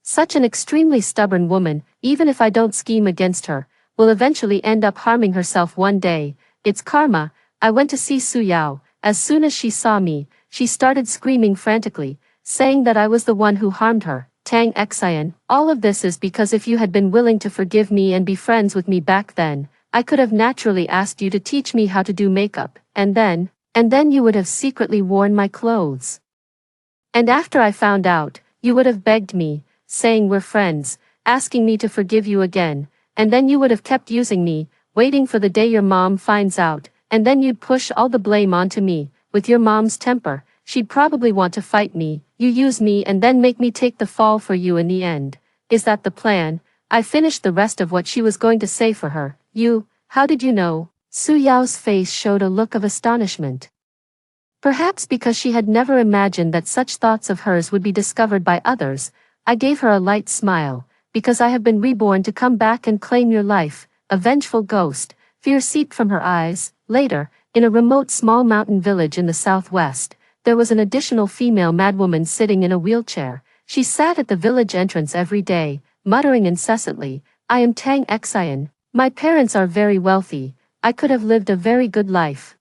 Such an extremely stubborn woman, even if I don't scheme against her, will eventually end up harming herself one day. It's karma. I went to see Su Yao. As soon as she saw me, she started screaming frantically, saying that I was the one who harmed her. Tang Xian, all of this is because if you had been willing to forgive me and be friends with me back then, I could have naturally asked you to teach me how to do makeup, and then you would have secretly worn my clothes. And after I found out, you would have begged me, saying we're friends, asking me to forgive you again, and then you would have kept using me, waiting for the day your mom finds out, and then you'd push all the blame onto me. With your mom's temper, she'd probably want to fight me. You use me and then make me take the fall for you in the end. Is that the plan? I finished the rest of what she was going to say for her. How did you know? Su Yao's face showed a look of astonishment. Perhaps because she had never imagined that such thoughts of hers would be discovered by others. I gave her a light smile. Because I have been reborn to come back and claim your life. A vengeful ghost. Fear seeped from her eyes. Later, in a remote small mountain village in the southwest, there was an additional female madwoman sitting in a wheelchair. She sat at the village entrance every day, muttering incessantly, I am Tang Xian. My parents are very wealthy. I could have lived a very good life.